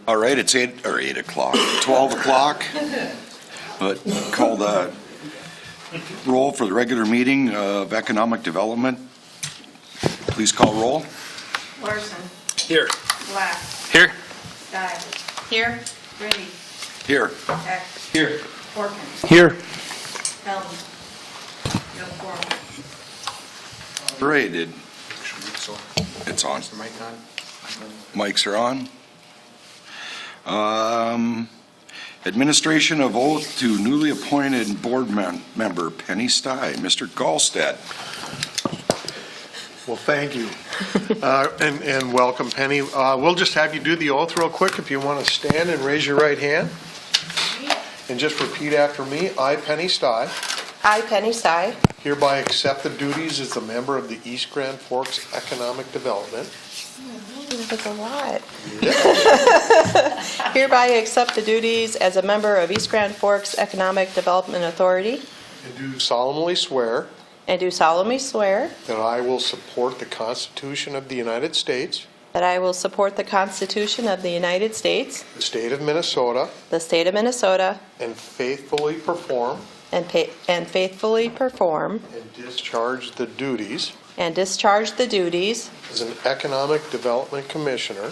All right, it's 8 o'clock, 12 o'clock. But call the roll for the regular meeting of Economic Development. Please call roll. Larson. Here. Black. Here. Stai. Here. Grinde. Here. Hecht. Here. Horken. Here. Helms. No quorum. All right, it's on. Is the mic on? Mics are on. Administration of oath to newly appointed board member Penny Stai. Mr. Galstad. Well, thank you. And welcome, Penny. We'll just have you do the oath real quick if you want to stand and raise your right hand. And just repeat after me. I, Penny Stai, I, Penny Stai, hereby accept the duties as a member of the East Grand Forks Economic Development. that's a lot. Hereby accept the duties as a member of East Grand Forks Economic Development Authority. And do solemnly swear And do solemnly swear that I will support the Constitution of the United States, that I will support the Constitution of the United States, the state of Minnesota, the state of Minnesota, and faithfully perform and faithfully perform and discharge the duties and discharge the duties as an Economic Development Commissioner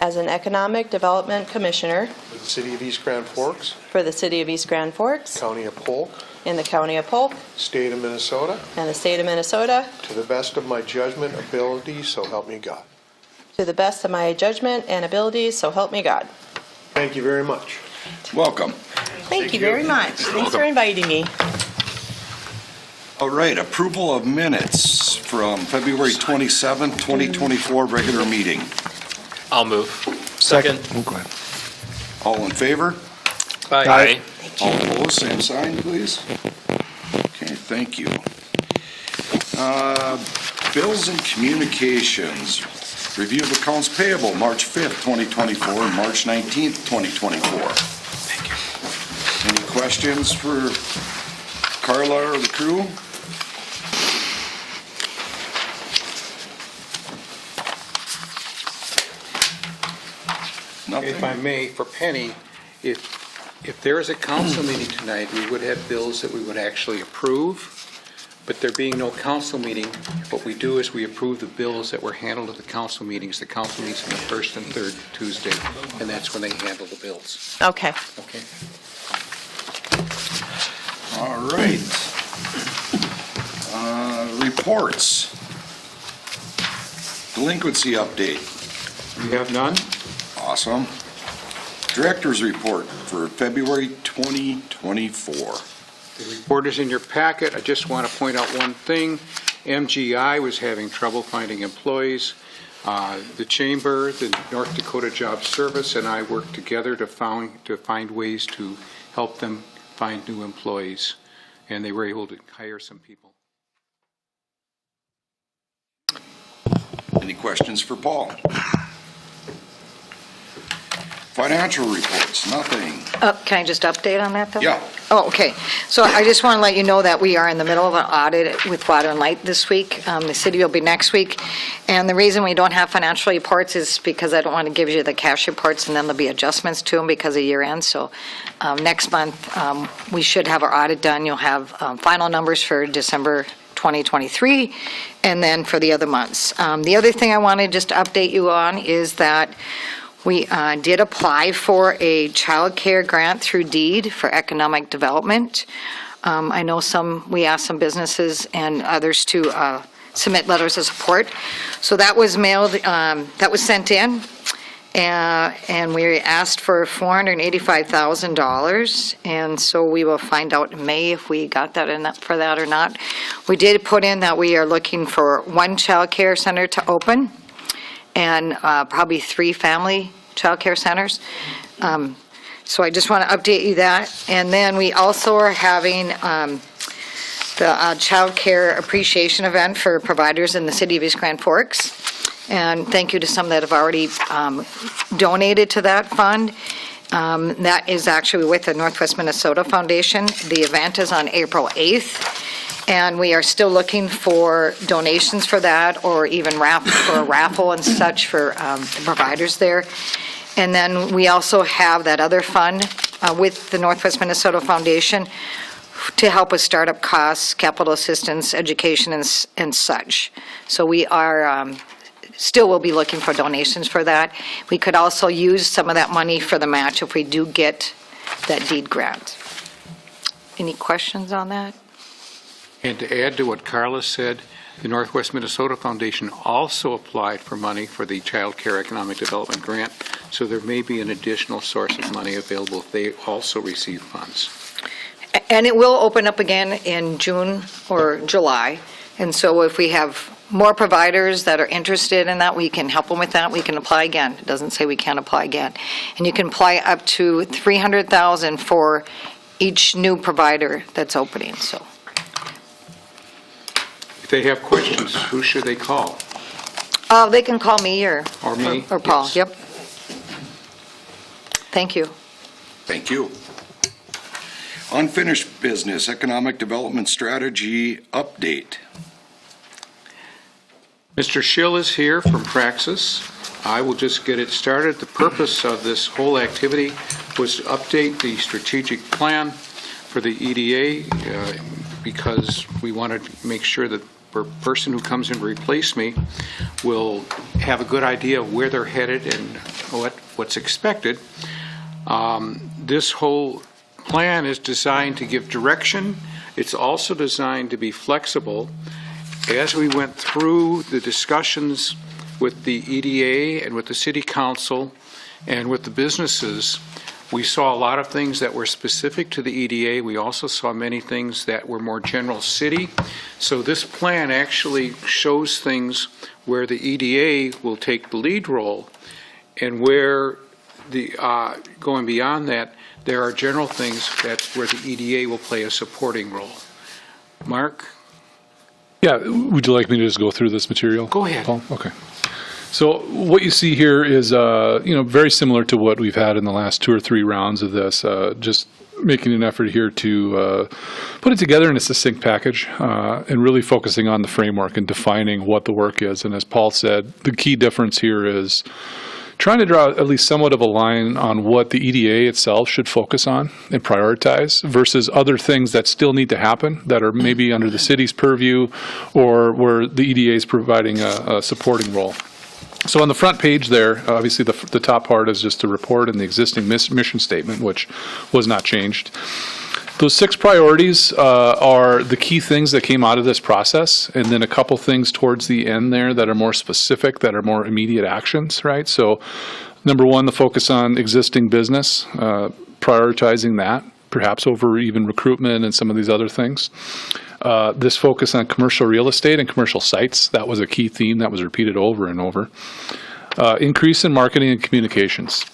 as an Economic Development Commissioner for the City of East Grand Forks, for the City of East Grand Forks, County of Polk, in the County of Polk, State of Minnesota, and the state of Minnesota, to the best of my judgment, ability, so help me God. to the best of my judgment and abilities, so help me God. Thank you very much. Welcome. Thank you very much. Thanks for inviting me. All right, approval of minutes from February 27th, 2024 regular meeting. I'll move. Second. All in favor? Aye. All opposed, same sign, please. Okay, thank you. Bills and communications. Review of accounts payable, March 5th, 2024, and March 19th, 2024. Thank you. Any questions for Carla or the crew? Nothing? If I may, for Penny, if there is a council meeting tonight, we would have bills that we would actually approve, but there being no council meeting, what we do is we approve the bills that were handled at the council meetings. The council meets on the first and third Tuesday, and that's when they handle the bills. Okay. Okay? All right. Reports. Delinquency update. We have none? Awesome. Director's report for February 2024. The report is in your packet. I just want to point out one thing. MGI was having trouble finding employees. The Chamber, the North Dakota Job Service, and I worked together to find ways to help them find new employees, and they were able to hire some people. Any questions for Paul? Financial reports, nothing. Can I just update on that, though? Yeah. Oh, okay. So I just want to let you know that we are in the middle of an audit with Water and Light this week. The city will be next week. And the reason we don't have financial reports is because I don't want to give you the cash reports and then there'll be adjustments to them because of year end. So next month, we should have our audit done. You'll have final numbers for December 2023 and then for the other months. The other thing I want to just update you on is that we did apply for a child care grant through DEED for economic development. I know we asked some businesses and others to submit letters of support. So that was mailed, that was sent in, and we asked for $485,000. And so we will find out in May if we got that for that or not. We did put in that we are looking for one child care center to open, and probably 3 family child care centers. So I just want to update you that. And then we also are having the child care appreciation event for providers in the city of East Grand Forks. And thank you to some that have already donated to that fund. That is actually with the Northwest Minnesota Foundation. The event is on April 8th. And we are still looking for donations for that, or even for a raffle and such for the providers there. And then we also have that other fund with the Northwest Minnesota Foundation to help with startup costs, capital assistance, education, and such. So we are still will be looking for donations for that. We could also use some of that money for the match if we do get that deed grant. Any questions on that? And to add to what Carla said, the Northwest Minnesota Foundation also applied for money for the Child Care Economic Development Grant, so there may be an additional source of money available if they also receive funds. And it will open up again in June or July. And so if we have more providers that are interested in that, we can help them with that. We can apply again. It doesn't say we can't apply again. And you can apply up to $300,000 for each new provider that's opening, so. If they have questions, who should they call? They can call me or me? or Paul. Yes. Yep. Thank you. Thank you. Unfinished business, economic development strategy update. Mr. Schill is here from Praxis. I will just get it started. The purpose of this whole activity was to update the strategic plan for the EDA because we wanted to make sure that the person who comes in to replace me will have a good idea of where they're headed and what's expected. This whole plan is designed to give direction. It's also designed to be flexible. As we went through the discussions with the EDA and with the City Council and with the businesses, we saw a lot of things that were specific to the EDA. We also saw many things that were more general city. So this plan actually shows things where the EDA will take the lead role, and where the going beyond that, there are general things that's where the EDA will play a supporting role. Mark? Yeah, would you like me to just go through this material? Go ahead. Paul? Okay. So what you see here is, very similar to what we've had in the last 2 or 3 rounds of this, just making an effort here to put it together in a succinct package and really focusing on the framework and defining what the work is. And as Paul said, the key difference here is trying to draw at least somewhat of a line on what the EDA itself should focus on and prioritize versus other things that still need to happen that are maybe under the city's purview or where the EDA is providing a supporting role. So on the front page there, obviously the top part is just a report and the existing mission statement, which was not changed. Those 6 priorities are the key things that came out of this process, and then a couple things towards the end there that are more specific, that are more immediate actions, right? So number 1, the focus on existing business, prioritizing that, perhaps over even recruitment and some of these other things. This focus on commercial real estate and commercial sites, that was a key theme that was repeated over and over. Increase in marketing and communications.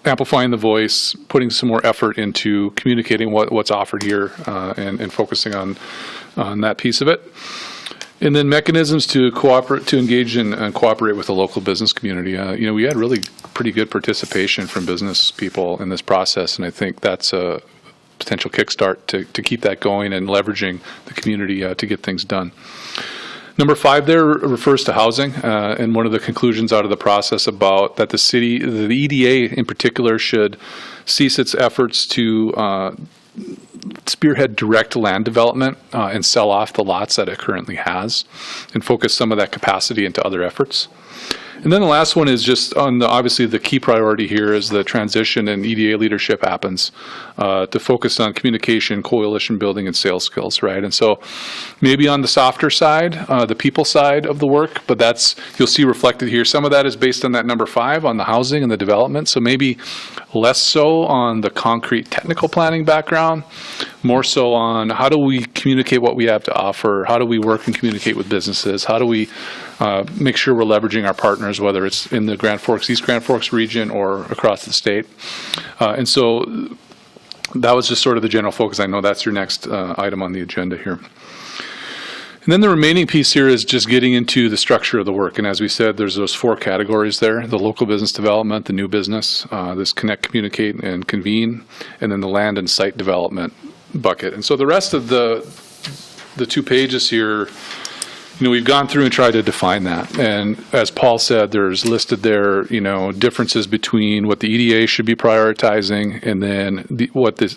Amplifying the voice, putting some more effort into communicating what's offered here and focusing on that piece of it. And then mechanisms to cooperate, to engage and cooperate with the local business community. We had really pretty good participation from business people in this process, and I think that's a potential kickstart to keep that going and leveraging the community to get things done. Number 5 there refers to housing, and one of the conclusions out of the process about that the city, the EDA in particular, should cease its efforts to spearhead direct land development and sell off the lots that it currently has and focus some of that capacity into other efforts. And then the last one is just on obviously the key priority here is the transition and EDA leadership happens to focus on communication, coalition building, and sales skills, right? And so maybe on the softer side, the people side of the work, but that's, you'll see reflected here. Some of that is based on that number 5 on the housing and the development. So maybe less so on the concrete technical planning background, more so on how do we communicate what we have to offer? How do we work and communicate with businesses? How do we make sure we're leveraging our partners, whether it's in the Grand Forks, East Grand Forks region or across the state. And so that was just sort of the general focus. I know that's your next item on the agenda here. And then the remaining piece here is just getting into the structure of the work. And as we said, there's those 4 categories there: the local business development, the new business, this connect, communicate, and convene, and then the land and site development bucket. And so the rest of the the 2 pages here, we've gone through and tried to define that. And as Paul said, there's listed there, differences between what the EDA should be prioritizing and then what the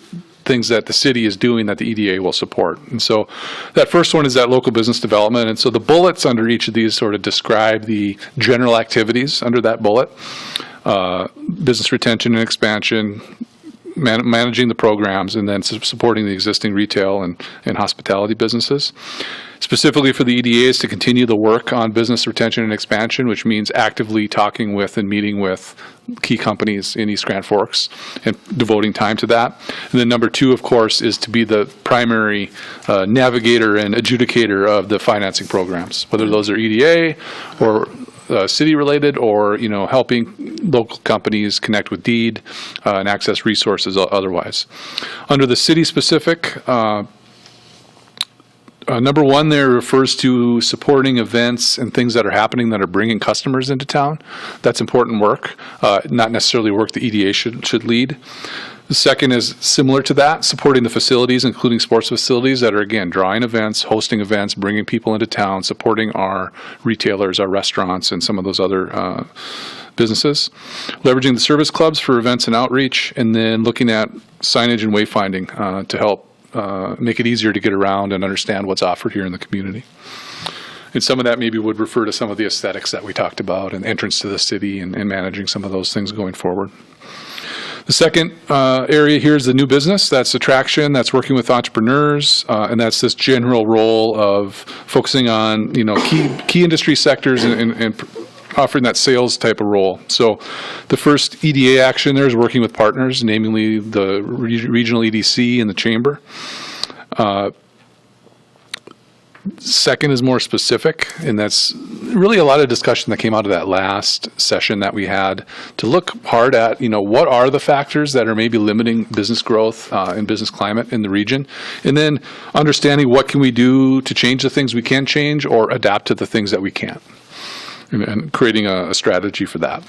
things that the city is doing that the EDA will support. And so that first one is that local business development. And so the bullets under each of these sort of describe the general activities under that bullet. Business retention and expansion, managing the programs, and then supporting the existing retail and hospitality businesses. Specifically for the EDA is to continue the work on business retention and expansion, which means actively talking with and meeting with key companies in East Grand Forks and devoting time to that. And then number 2, of course, is to be the primary navigator and adjudicator of the financing programs, whether those are EDA or city-related or, helping local companies connect with DEED and access resources otherwise. Under the city-specific, number 1 there refers to supporting events and things that are happening that are bringing customers into town. That's important work, not necessarily work the EDA should lead. The second is similar to that, supporting the facilities, including sports facilities that are, again, drawing events, hosting events, bringing people into town, supporting our retailers, our restaurants, and some of those other businesses. Leveraging the service clubs for events and outreach, and then looking at signage and wayfinding to help make it easier to get around and understand what's offered here in the community. And some of that maybe would refer to some of the aesthetics that we talked about and entrance to the city and managing some of those things going forward. The second area here is the new business. That's attraction, that's working with entrepreneurs, and that's this general role of focusing on, key industry sectors and offering that sales type of role. So the first EDA action there is working with partners, namely the regional EDC and the chamber. Second is more specific, and that's really a lot of discussion that came out of that last session that we had to look hard at, what are the factors that are maybe limiting business growth and business climate in the region, and then understanding what can we do to change the things we can change or adapt to the things that we can't, and creating a strategy for that.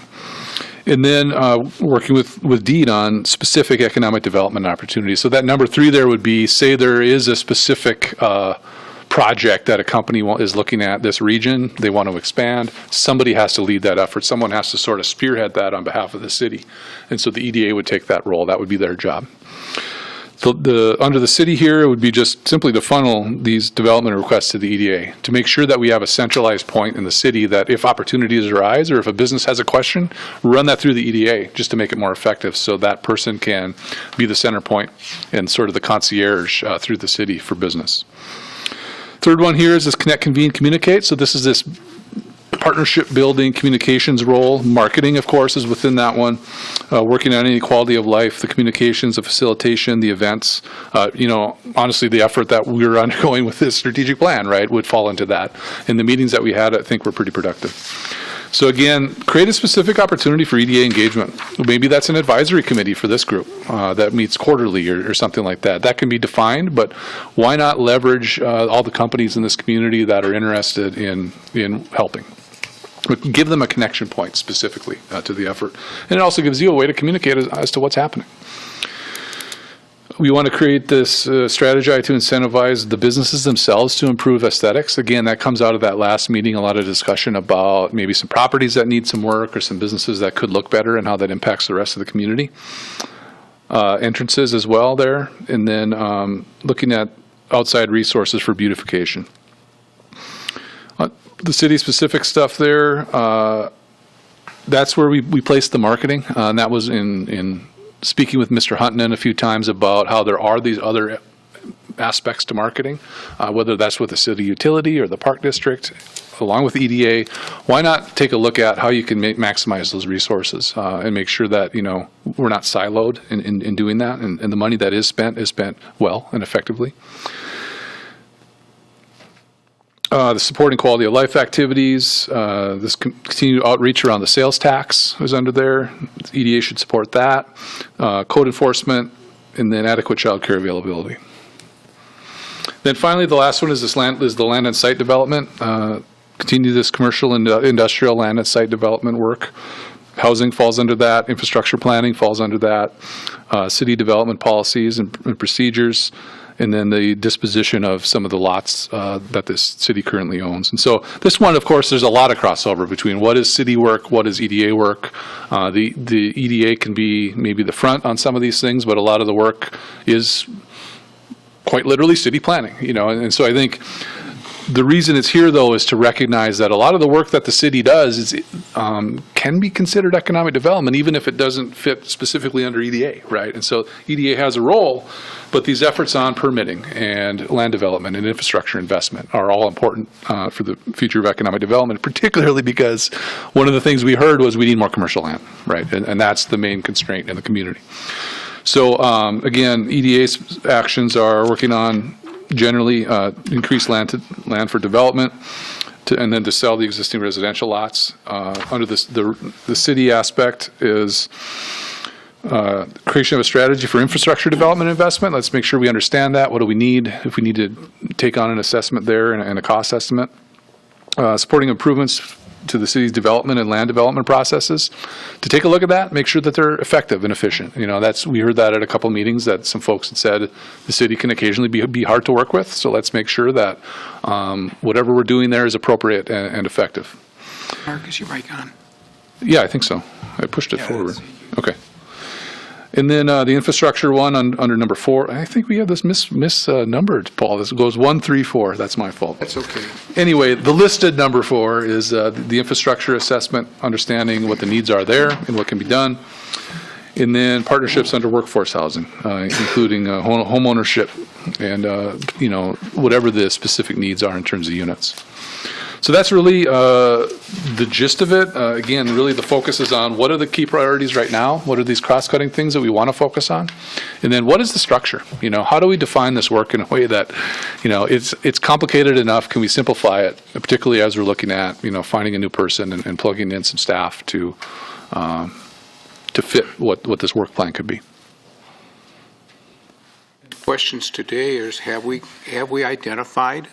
And then working with DEED on specific economic development opportunities. So that number 3 there would be, say there is a specific project that a company is looking at this region, they want to expand, somebody has to lead that effort. Someone has to sort of spearhead that on behalf of the city. And so the EDA would take that role. That would be their job. So under the city here, it would be just simply to funnel these development requests to the EDA to make sure that we have a centralized point in the city that if opportunities arise or if a business has a question, run that through the EDA just to make it more effective so that person can be the center point and sort of the concierge through the city for business. Third one here is this connect, convene, communicate. So this is this partnership building communications role. Marketing, of course, is within that one. Working on any quality of life, the communications, the facilitation, the events. Honestly, the effort that we're undergoing with this strategic plan, right, would fall into that. And the meetings that we had, I think, were pretty productive. So again, create a specific opportunity for EDA engagement. Maybe that's an advisory committee for this group that meets quarterly or something like that. That can be defined, but why not leverage all the companies in this community that are interested in helping? Give them a connection point specifically to the effort. And it also gives you a way to communicate as to what's happening. We want to create this strategy to incentivize the businesses themselves to improve aesthetics. Again, that comes out of that last meeting, a lot of discussion about maybe some properties that need some work or some businesses that could look better and how that impacts the rest of the community. Entrances as well there, and then looking at outside resources for beautification. The city-specific stuff there, that's where we placed the marketing, and that was in speaking with Mr. Hunton a few times about how there are these other aspects to marketing, whether that's with the city utility or the park district, along with EDA. Why not take a look at how you can maximize those resources and make sure that we're not siloed in doing that, and the money that is spent well and effectively. The supporting quality of life activities, this continued outreach around the sales tax is under there. The EDA should support that. Code enforcement, and then adequate child care availability. Then finally, the last one is the land and site development. Continue this commercial and industrial land and site development work. Housing falls under that. Infrastructure planning falls under that. City development policies and procedures. and then the disposition of some of the lots that this city currently owns. And so this one, of course, there's a lot of crossover between what is city work, what is EDA work. The EDA can be maybe the front on some of these things, but a lot of the work is quite literally city planning, and so I think the reason it's here, though, is to recognize that a lot of the work that the city does can be considered economic development, even if it doesn't fit specifically under EDA, right? And so EDA has a role, but these efforts on permitting and land development and infrastructure investment are all important for the future of economic development, particularly because one of the things we heard was we need more commercial land, right? And that's the main constraint in the community. So, again, EDA's actions are working on generally increase land for development, and then to sell the existing residential lots. Under the city aspect is creation of a strategy for infrastructure development investment. Let's make sure we understand that. What do we need? If we need to take on an assessment there and a cost estimate. Supporting improvements to the city's development and land development processes, to take a look at that, make sure that they're effective and efficient. We heard that at a couple meetings that some folks had said the city can occasionally be hard to work with. So let's make sure that whatever we're doing there is appropriate and effective. Mark, is your mic on? Yeah, I think so. I pushed it forward. Okay. And then the infrastructure one under number 4, I think we have this misnumbered, Paul. This goes 1, 3, 4. That's my fault. That's okay. Anyway, the listed number 4 is the infrastructure assessment, understanding what the needs are there and what can be done. And then partnerships under workforce housing, including home ownership and, whatever the specific needs are in terms of units. So that's really the gist of it. Again, really the focus is on what are the key priorities right now? What are these cross-cutting things that we want to focus on? And then what is the structure? How do we define this work in a way that, it's complicated enough? Can we simplify it, particularly as we're looking at, finding a new person and plugging in some staff to fit what this work plan could be? Questions today is have we identified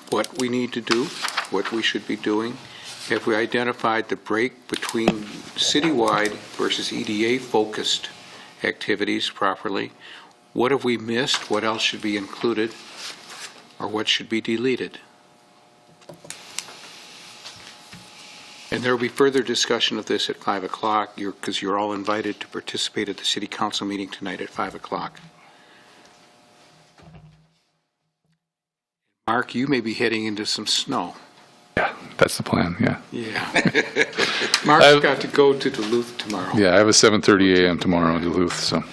what we need to do, what we should be doing? Have we identified the break between citywide versus EDA-focused activities properly? What have we missed? What else should be included? Or what should be deleted? And there will be further discussion of this at 5 o'clock, because you're all invited to participate at the City Council meeting tonight at 5 o'clock. Mark, you may be heading into some snow. Yeah, that's the plan, yeah. Yeah. Mark's got to go to Duluth tomorrow. Yeah, I have a 7:30 a.m. tomorrow in Duluth, so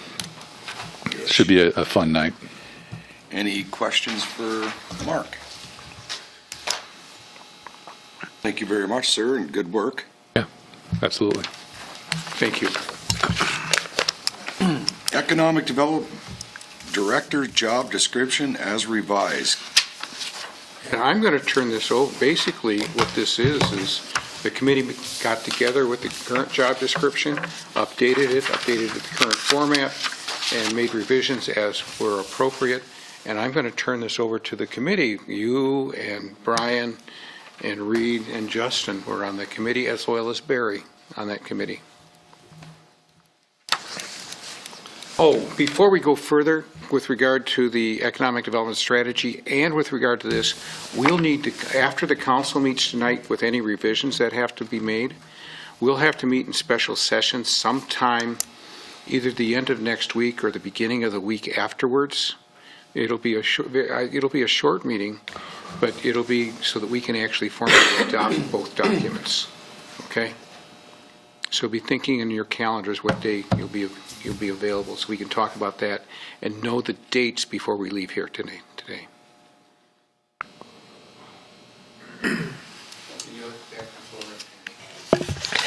it should be a fun night. Any questions for Mark? Thank you very much, sir, and good work. Yeah, absolutely. Thank you. Economic Development Director job description as revised. And I'm going to turn this over. Basically, what this is the committee got together with the current job description, updated it to the current format, and made revisions as were appropriate. And I'm going to turn this over to the committee. You and Brian and Reed and Justin were on the committee, as well as Barry on that committee. Oh, before we go further with regard to the economic development strategy and with regard to this, we'll need to, after the council meets tonight with any revisions that have to be made, we'll have to meet in special session sometime either the end of next week or the beginning of the week afterwards. It'll be a short meeting, but it'll be so that we can actually formally adopt both documents. Okay? So be thinking in your calendars what day you'll be available, so we can talk about that and know the dates before we leave here today.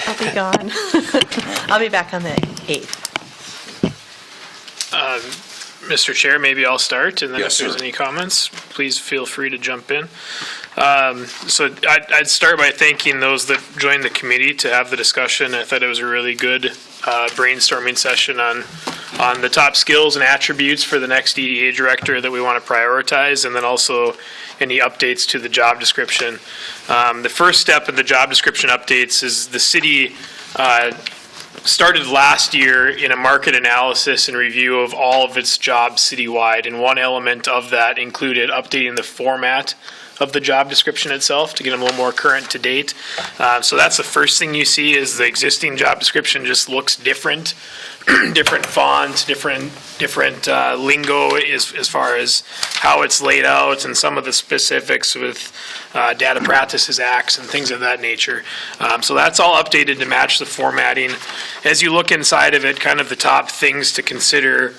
I'll be gone. I'll be back on the 8th. Mr. Chair, maybe I'll start, and then Yes, if there's sir. any comments, please feel free to jump in. So I'd start by thanking those that joined the committee to have the discussion. I thought it was a really good brainstorming session on the top skills and attributes for the next EDA director that we want to prioritize, and then also any updates to the job description. The first step in the job description updates is the city started last year in a market analysis and review of all of its jobs citywide, and one element of that included updating the format of the job description itself to get them a little more current to date. So that's the first thing you see is the existing job description just looks different. Different font, different lingo as far as how it's laid out, and some of the specifics with data practices acts and things of that nature. So that's all updated to match the formatting. As you look inside of it, kind of the top things to consider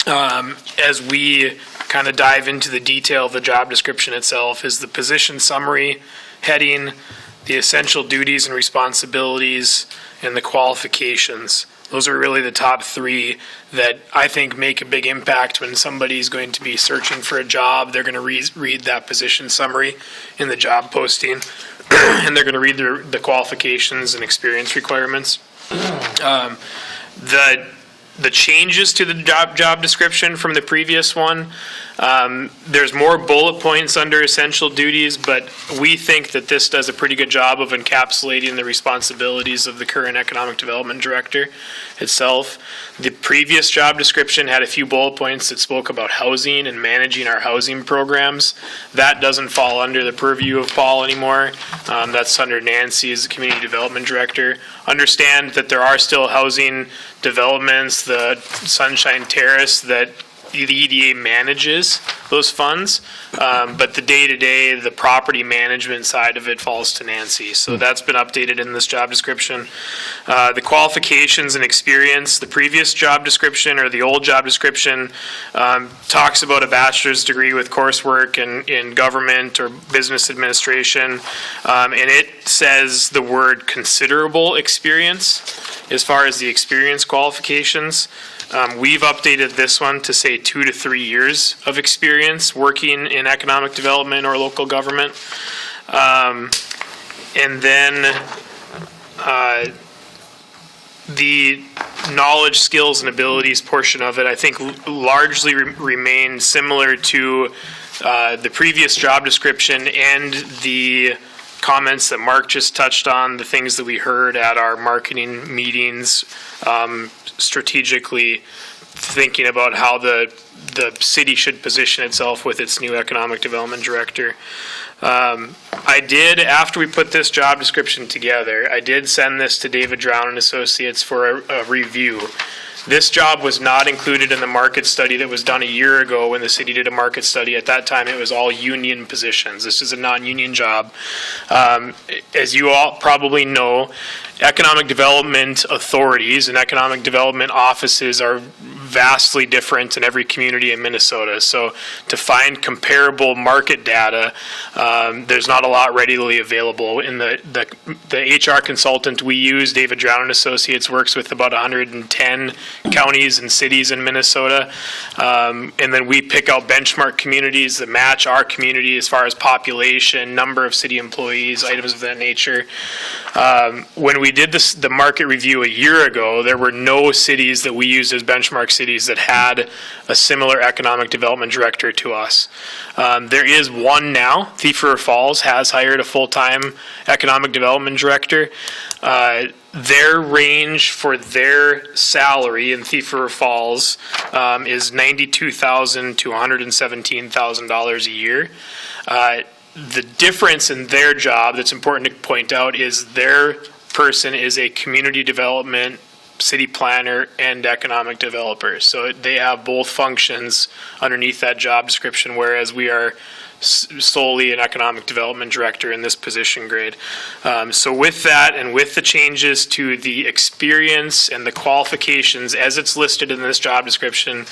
as we kind of dive into the detail of the job description itself is the position summary heading, the essential duties and responsibilities, and the qualifications. Those are really the top three that I think make a big impact when somebody's going to be searching for a job. They're going to read that position summary in the job posting, and they're going to read the qualifications and experience requirements. The changes to the job description from the previous one, there's more bullet points under essential duties, but we think that this does a pretty good job of encapsulating the responsibilities of the current economic development director itself. The previous job description had a few bullet points that spoke about housing and managing our housing programs. That doesn't fall under the purview of Paul anymore. That's under Nancy as the community development director. Understand that there are still housing developments, the Sunshine Terrace, that the EDA manages those funds, but the day-to-day, the property management side of it falls to Nancy. So that's been updated in this job description. The qualifications and experience, the previous job description or the old job description talks about a bachelor's degree with coursework in government or business administration, and it says the word considerable experience as far as the experience qualifications. We've updated this one to say 2 to 3 years of experience working in economic development or local government. And then the knowledge, skills, and abilities portion of it, I think largely remained similar to the previous job description and the comments that Mark just touched on, the things that we heard at our marketing meetings, strategically thinking about how the city should position itself with its new economic development director. I did, after we put this job description together, I did send this to David Drown and Associates for a review. This job was not included in the market study that was done a year ago when the city did a market study. At that time, it was all union positions. This is a non-union job. As you all probably know, economic development authorities and economic development offices are vastly different in every community in Minnesota. So to find comparable market data, there's not a lot readily available. In the HR consultant we use, David Drown and Associates, works with about 110 counties and cities in Minnesota. And then we pick out benchmark communities that match our community as far as population, number of city employees, items of that nature. When we did the market review a year ago, there were no cities that we used as benchmark cities that had a similar economic development director to us. There is one now. Thief River Falls has hired a full-time economic development director. Their range for their salary in Thief River Falls is $92,000 to $117,000 a year. The difference in their job that's important to point out is their person is a community development, city planner, and economic developer. So they have both functions underneath that job description, whereas we are solely an economic development director in this position grade. So with that and with the changes to the experience and the qualifications as it's listed in this job description,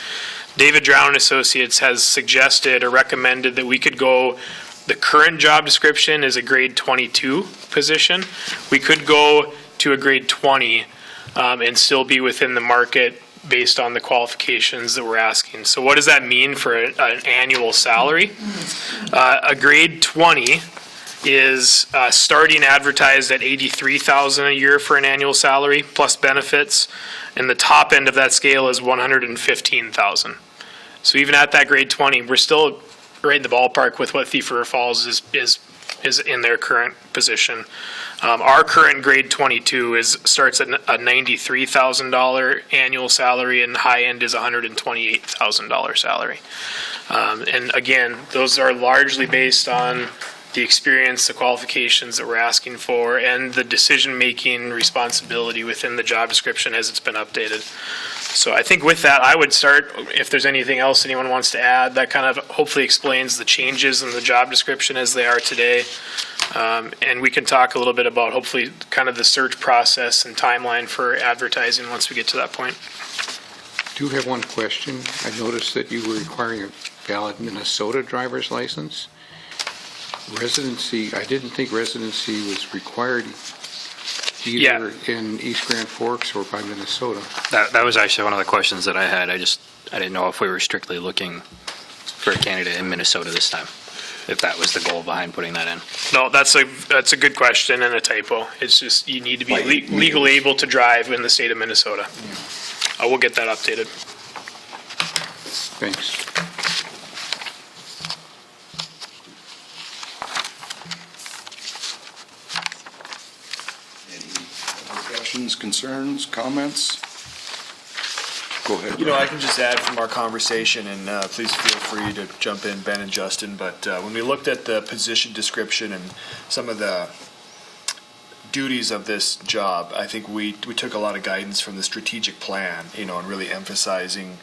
David Drown and Associates has suggested or recommended that we could go, the current job description is a grade 22 position. We could go to a grade 20 and still be within the market based on the qualifications that we're asking. So what does that mean for an annual salary? A grade 20 is starting advertised at $83,000 a year for an annual salary plus benefits, and the top end of that scale is $115,000. So even at that grade 20, we're still right in the ballpark with what Thief River Falls is in their current position. Our current grade 22 starts at a $93,000 annual salary, and high end is $128,000 salary. And again, those are largely based on the experience, the qualifications that we're asking for, and the decision-making responsibility within the job description as it's been updated. So I think with that, I would start, if there's anything else anyone wants to add, that kind of hopefully explains the changes in the job description as they are today. And we can talk a little bit about hopefully kind of the search process and timeline for advertising once we get to that point. I do have one question. I noticed that you were requiring a valid Minnesota driver's license. Residency, I didn't think residency was required either in East Grand Forks or by Minnesota. That was actually one of the questions that I had. I didn't know if we were strictly looking for a candidate in Minnesota this time, if that was the goal behind putting that in. No, that's a good question and a typo. It's just you need to be legally able to drive in the state of Minnesota. We'll get that updated. Thanks. Questions, concerns, comments? Go ahead. You know, I can just add from our conversation, and please feel free to jump in, Ben and Justin, but when we looked at the position description and some of the duties of this job, I think we took a lot of guidance from the strategic plan, you know, and really emphasizing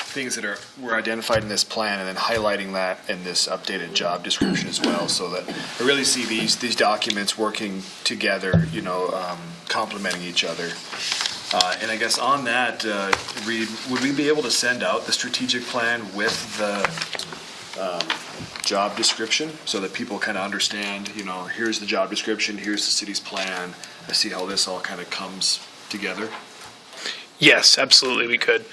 things that were identified in this plan and then highlighting that in this updated job description as well, so that I really see these documents working together, you know, complementing each other. And I guess on that, Reed, would we be able to send out the strategic plan with the job description so that people kind of understand, you know, here's the job description, here's the city's plan, I see how this all kind of comes together? Yes, absolutely, we could.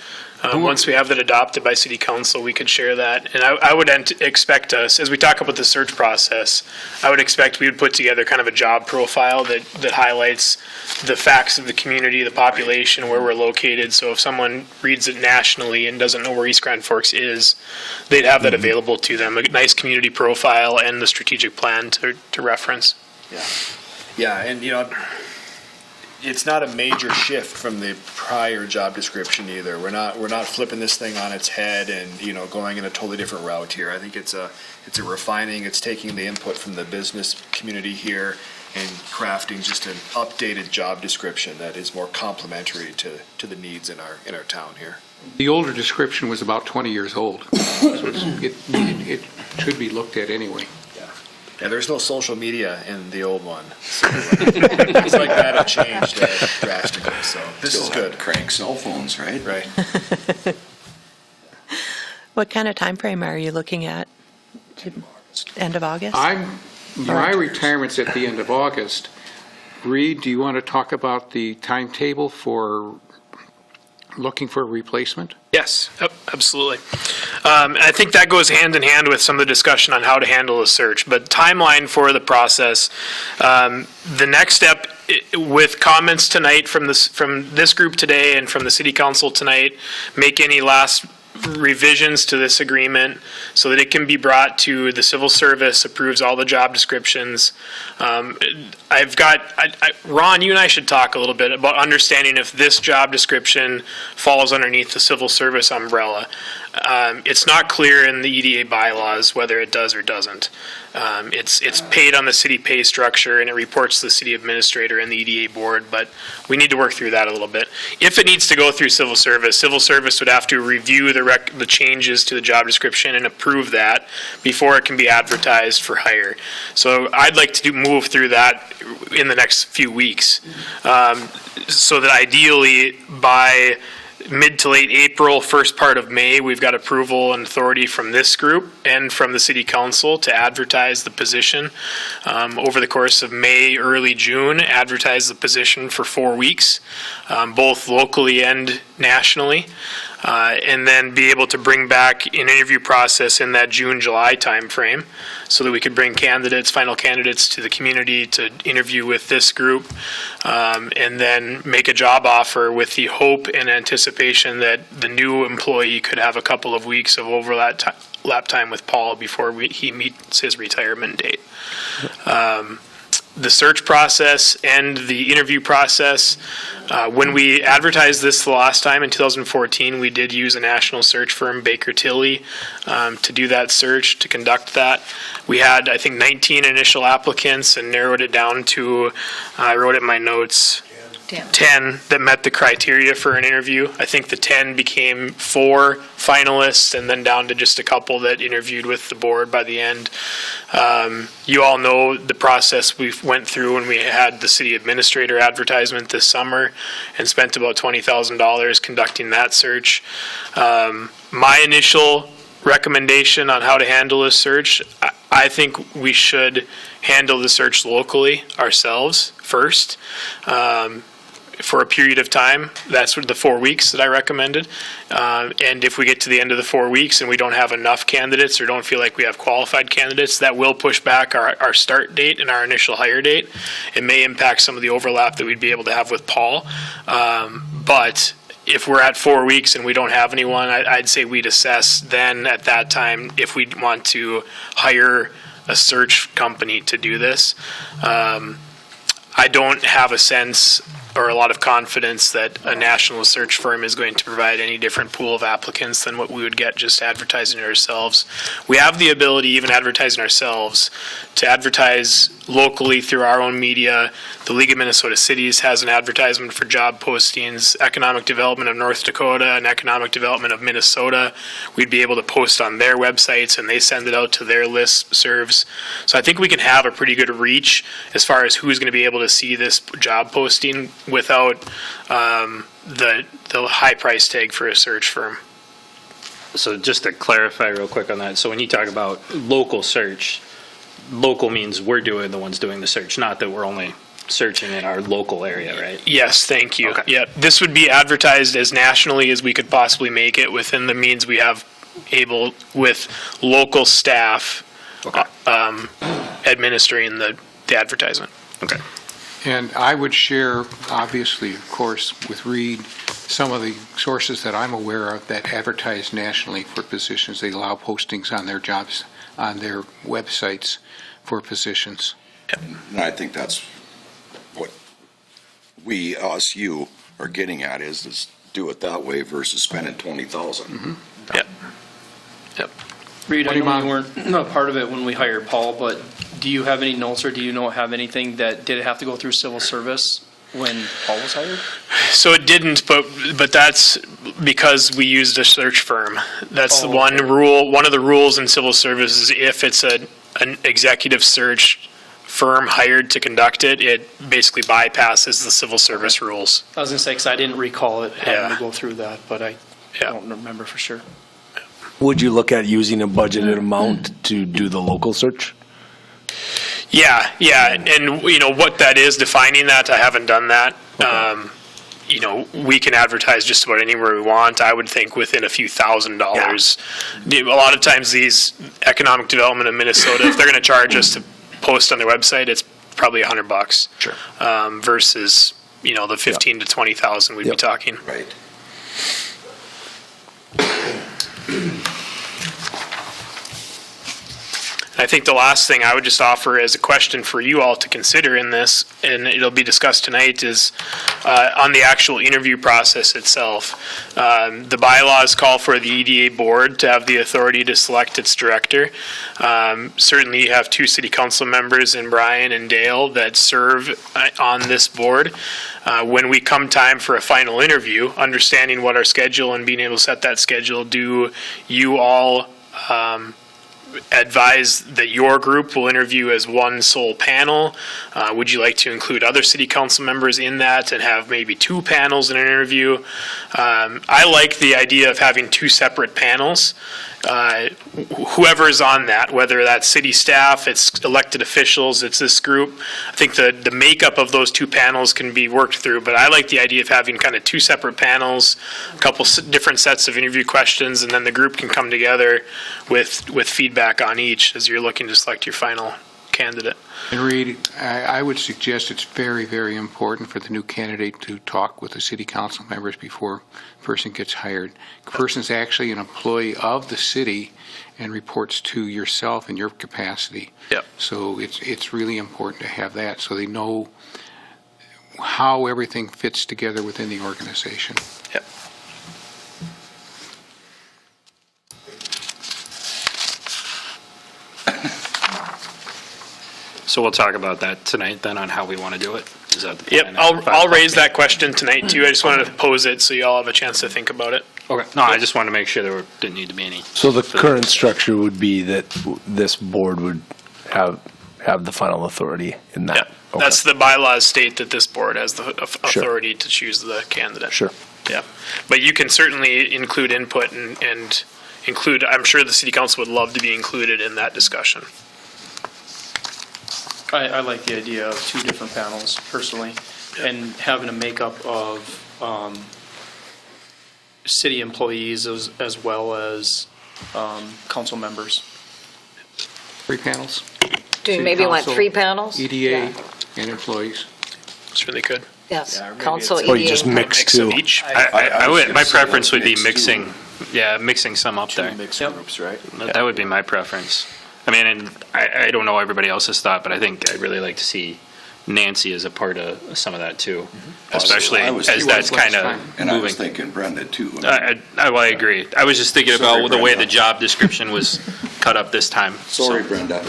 Once we have that adopted by City Council, we could share that. And I would expect us, as we talk about the search process, I would expect we would put together kind of a job profile that highlights the facts of the community, the population, where we're located. So if someone reads it nationally and doesn't know where East Grand Forks is, they'd have that available to them, a nice community profile and the strategic plan to reference. Yeah, and you know, it's not a major shift from the prior job description either. We're not flipping this thing on its head and, you know, going in a totally different route here. I think it's a refining. It's taking the input from the business community here and crafting just an updated job description that is more complementary to the needs in our town here. The older description was about 20 years old, so it should be looked at anyway. Yeah, there's no social media in the old one. So, things like that have changed drastically. So this is good. Crank cell phones, right? Right. What kind of time frame are you looking at? End of August? My retirement's at the end of August. Reed, do you want to talk about the timetable for looking for a replacement? Yes, absolutely. I think that goes hand in hand with some of the discussion on how to handle a search. But timeline for the process, the next step with comments tonight from this group today and from the City Council tonight, make any last revisions to this agreement so that it can be brought to the civil service, approves all the job descriptions. Ron, you and I should talk a little bit about understanding if this job description falls underneath the civil service umbrella. It's not clear in the EDA bylaws whether it does or doesn't. It's paid on the city pay structure and it reports to the city administrator and the EDA board, but we need to work through that a little bit. If it needs to go through civil service would have to review the changes to the job description and approve that before it can be advertised for hire. So I'd like to move through that in the next few weeks, so that ideally by mid to late April, first part of May, we've got approval and authority from this group and from the City Council to advertise the position. Over the course of May, early June, advertise the position for 4 weeks, both locally and nationally. And then be able to bring back an interview process in that June-July timeframe so that we could bring final candidates to the community to interview with this group, and then make a job offer with the hope and anticipation that the new employee could have a couple of weeks of overlap time with Paul before he meets his retirement date. the search process and the interview process. When we advertised this the last time in 2014, we did use a national search firm, Baker Tilly, to do that search, to conduct that. We had, I think, 19 initial applicants and narrowed it down to, I wrote it in my notes, 10 that met the criteria for an interview. I think the 10 became 4 finalists and then down to just a couple that interviewed with the board by the end. You all know the process we went through when we had the city administrator advertisement this summer and spent about $20,000 conducting that search. My initial recommendation on how to handle this search, I think we should handle the search locally ourselves first. For a period of time. That's the 4 weeks that I recommended. And if we get to the end of the 4 weeks and we don't have enough candidates or don't feel like we have qualified candidates, that will push back our start date and our initial hire date. It may impact some of the overlap that we'd be able to have with Paul. But if we're at 4 weeks and we don't have anyone, I'd say we'd assess then at that time if we want to hire a search company to do this. I don't have a sense or a lot of confidence that a national search firm is going to provide any different pool of applicants than what we would get just advertising it ourselves. We have the ability, even advertising ourselves, to advertise locally through our own media. The League of Minnesota Cities has an advertisement for job postings. Economic Development of North Dakota and Economic Development of Minnesota, we'd be able to post on their websites and they send it out to their listservs. So I think we can have a pretty good reach as far as who's going to be able to see this job posting without the high price tag for a search firm. So just to clarify real quick on that, so when you talk about local search, local means we're the ones doing the search, not that we're only searching in our local area, right? Yes, thank you. Okay. Yep. This would be advertised as nationally as we could possibly make it within the means we have able with local staff administering the advertisement. Okay. And I would share, obviously, of course, with Reed, some of the sources that I'm aware of that advertise nationally for positions. They allow postings on their jobs, on their websites for positions. And I think that's what you are getting at is do it that way versus spending $20,000. Yep. Yep. Reed, I What do you know you weren't a part of it when we hired Paul, but do you have any notes or do you have anything that did it have to go through civil service when Paul was hired? So it didn't, but that's because we used a search firm. That's the one rule. One of the rules in civil service is if it's an executive search firm hired to conduct it, it basically bypasses the civil service rules. I was going to say, because I didn't recall it having to go through that, but I don't remember for sure. Would you look at using a budgeted amount to do the local search? Yeah, and what that is, defining that, I haven't done that. Okay. We can advertise just about anywhere we want. I would think within a few $1,000s. Yeah. A lot of times these Economic Development of Minnesota, if they're going to charge us to post on their website, it's probably $100. Sure. Versus the 15 to 20,000 we'd be talking. Right. I think the last thing I would just offer as a question for you all to consider in this, and it'll be discussed tonight, is on the actual interview process itself. The bylaws call for the EDA board to have the authority to select its director. Certainly you have 2 city council members in Brian and Dale that serve on this board. When we come time for a final interview, understanding what our schedule and being able to set that schedule, do you all advise that your group will interview as one sole panel? Would you like to include other city council members in that and have maybe 2 panels in an interview? I like the idea of having 2 separate panels. Whoever's on that, whether that's city staff, it's elected officials, it's this group, I think the makeup of those 2 panels can be worked through, but I like the idea of having kind of 2 separate panels, a couple different sets of interview questions, and then the group can come together with feedback on each as you're looking to select your final candidate. And Reed, I would suggest it's very, very important for the new candidate to talk with the city council members before the person gets hired. The person's actually an employee of the city and reports to yourself in your capacity. Yep. So it's really important to have that so they know how everything fits together within the organization. Yep. So we'll talk about that tonight then on how we want to do it. Is that the Yep, plan? I'll raise that question tonight too. I just wanted to pose it so you all have a chance to think about it. Okay. No, I just wanted to make sure there didn't need to be any. So the current structure would be that this board would have the final authority in that? Yeah, Okay. that's the bylaws state that this board has the authority to choose the candidate. Sure. Yeah, but you can certainly include input and include, I'm sure the city council would love to be included in that discussion. I like the idea of two different panels personally, and having a makeup of city employees as well as council members. 3 panels? Do you City maybe want council, 3 panels? EDA Yeah. and employees. It's really good. Yes, Yeah, or maybe council, it's- Or you EDA. just mix Mix two? of each. I would, my say preference would be mix two. mixing some up there. Two mixed Yep. groups, right? That would be my preference. I mean, and I don't know everybody else's thought, but I think I'd really like to see Nancy as a part of some of that too, especially I was- as that's last kind of time. And I was moving. thinking Brenda too. Well, I agree. I was just thinking Sorry, about the way Brenda. the job description was cut up this time. Sorry, So- Brenda.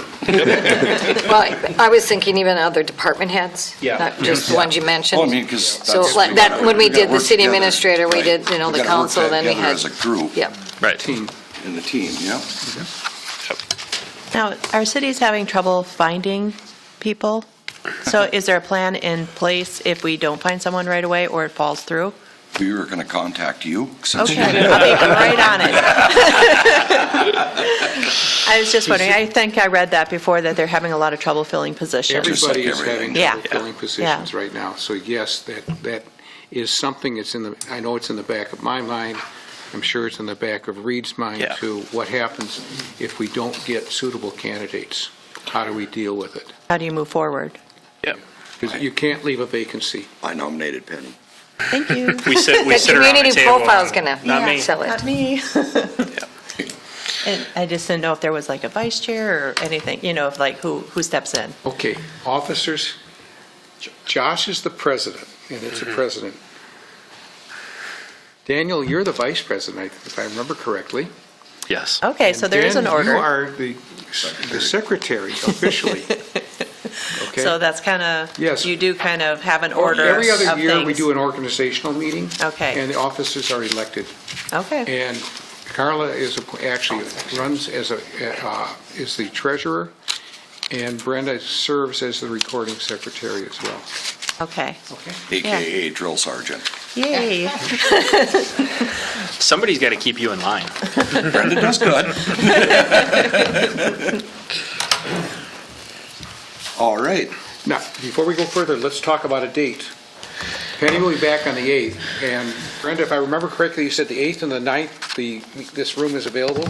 Well, I was thinking even other department heads, Yeah. not just the ones you mentioned. Well, I mean, because So like that, when we did the city administrator, we did, you know, the council, then we had, As a group yep. Right. Team. in the team, yeah. Now, are cities having trouble finding people? So is there a plan in place if we don't find someone right away or it falls through? We were going to contact you. Since Okay, I'll be right on it. I was just wondering, I think I read that before, that they're having a lot of trouble filling positions. Just like Everybody is everything. having Yeah. trouble filling positions right now. So yes, that is something that's I know it's in the back of my mind. I'm sure it's in the back of Reed's mind Yeah. too. What happens if we don't get suitable candidates? How do we deal with it? How do you move forward? Because you can't leave a vacancy. I nominated Penny. Thank you. We sit The around the community table. profile's gonna Not me. sell it. Not me. And I just didn't know if there was like a vice chair or anything, you know, of like who steps in. Okay, officers, Josh is the president, and it's a president. Daniel, you're the vice president, if I remember correctly. Yes. Okay, so there is an Dan, order. you are the secretary officially. Okay? So that's kind of, Yes. you do kind of have an order of Every other year, we things. do an organizational meeting. Okay. And the officers are elected. Okay, And Carla actually runs is the treasurer, and Brenda serves as the recording secretary as well. okay. Okay? AKA drill sergeant. Yay. Somebody's got to keep you in line. Brenda does good. All right. Now, before we go further, let's talk about a date. Penny will be back on the 8th, and Brenda, if I remember correctly, you said the 8th and the 9th, this room is available?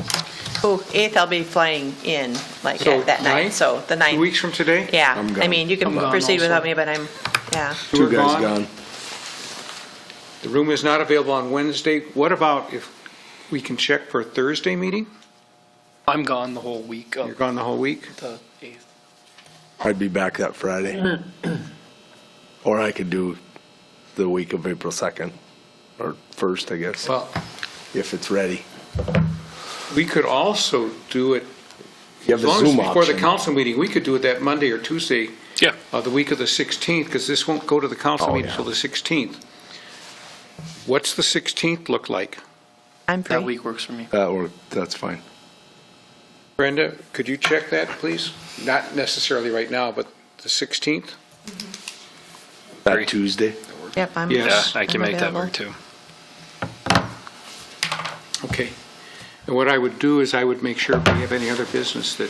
Oh, 8th, I'll be flying in like So that night, 9th? so the 9th. 2 weeks from today? Yeah, I'm I gone. mean, you can I'm gone proceed also. without me, but I'm, yeah. You are Two guys gone. The room is not available on Wednesday. What about if we can check for a Thursday meeting? I'm gone the whole week You're of gone the whole week? the 8th. I'd be back that Friday. Or I could do the week of April 2nd, or 1st, I guess, Well, if it's ready. we could also do it, You have as the long as Zoom before the option. council meeting, we could do it that Monday or Tuesday Yeah. of the week of the 16th, because this won't go to the council Oh, meeting yeah. until the 16th. What's the 16th look like? I'm free. That week works for me. That's fine. Brenda, could you check that, please? Not necessarily right now, but the 16th? That Tuesday? Yep, I'm. Yes. Yeah, I can I'm make that available. work too. Okay. And what I would do is I would make sure if we have any other business that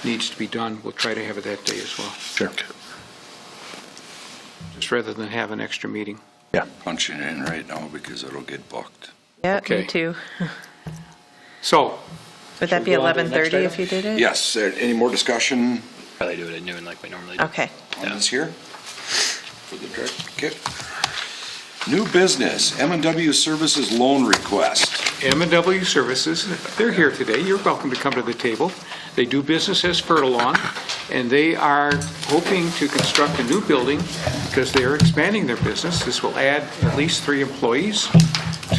needs to be done, we'll try to have it that day as well, Sure. just rather than have an extra meeting. Punching it in right now because it'll get booked. Yeah, Okay. me too. So, Would that be Should we go on to the next 11:30 if item? you did it? Yes, any more discussion Probably do it at noon like we normally do. Okay. Comments here? For the direct, okay. New business, M&W Services loan request. M&W Services, they're here today. You're welcome to come to the table. They do business as Fertilon, and they are hoping to construct a new building because they are expanding their business. This will add at least 3 employees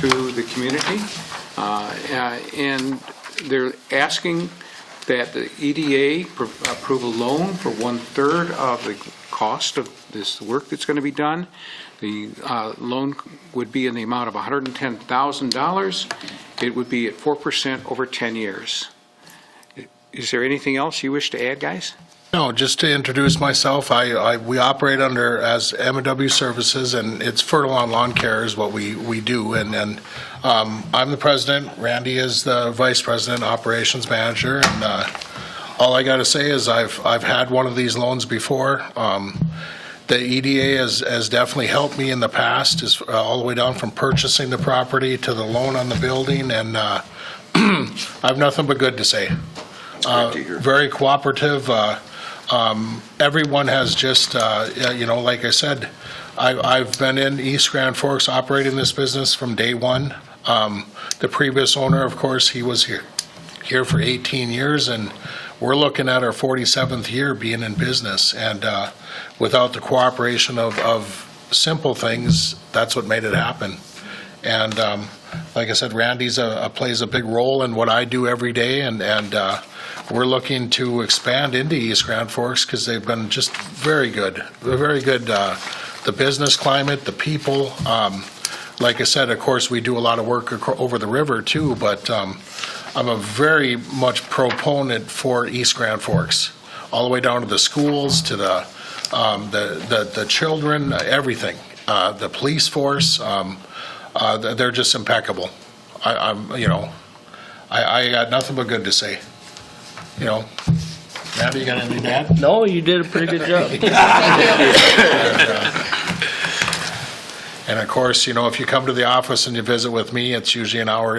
to the community. And they're asking that the EDA approve a loan for 1/3 of the cost of this work that's going to be done. The loan would be in the amount of $110,000. It would be at 4% over 10 years. Is there anything else you wish to add, guys? No, just to introduce myself, we operate under as M&W Services, and it's Fertilon Lawn Care is what we do. And I'm the president. Randy is the vice president, operations manager. And all I got to say is I've had one of these loans before. The EDA has definitely helped me in the past, all the way down from purchasing the property to the loan on the building, and I have nothing but good to say. Very cooperative. Everyone has just, like I said, I've been in East Grand Forks operating this business from day one. The previous owner, of course, he was here for 18 years, and we're looking at our 47th year being in business. And without the cooperation of simple things, that's what made it happen. And like I said, Randy's plays a big role in what I do every day, and we're looking to expand into East Grand Forks because they've been just very good. They're very good. The business climate, the people. Like I said, of course, we do a lot of work over the river too, but I'm a very much proponent for East Grand Forks, all the way down to the schools, to the children, everything. The police force, they're just impeccable. I got nothing but good to say. Randy, you got anything to add? No, you did a pretty good job. And of course, if you come to the office and you visit with me, it's usually an hour.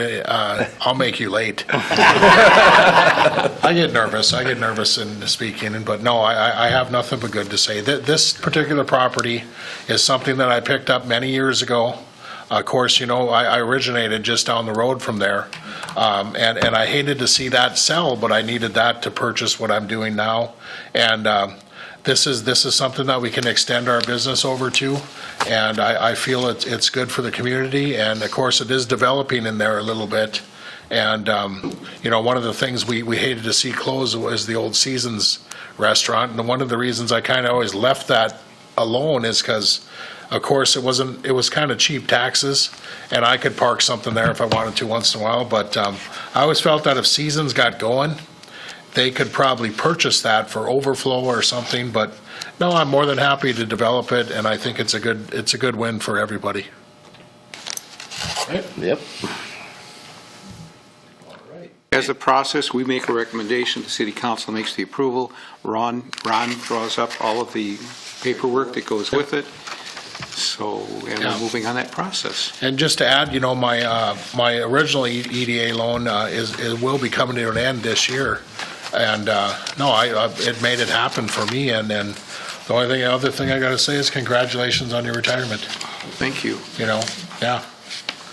I'll make you late. I get nervous in speaking, but no, I have nothing but good to say. This particular property is something that I picked up many years ago. Of course, I originated just down the road from there. And I hated to see that sell, but I needed that to purchase what I'm doing now. And this is something that we can extend our business over to, and I feel it's good for the community. And of course, it is developing in there a little bit. And one of the things we hated to see close was the old Seasons restaurant. And one of the reasons I kind of always left that alone is because, of course, it was kind of cheap taxes, and I could park something there if I wanted to once in a while. But I always felt that if Seasons got going, they could probably purchase that for overflow or something. But no, I'm more than happy to develop it, and I think it's a good win for everybody. Yep. As a process, we make a recommendation, the city council makes the approval, Ron draws up all of the paperwork that goes with it. So, and we're moving on that process. And just to add, my original EDA loan will be coming to an end this year. And it made it happen for me. And then the other thing I got to say is congratulations on your retirement. Thank you. Yeah.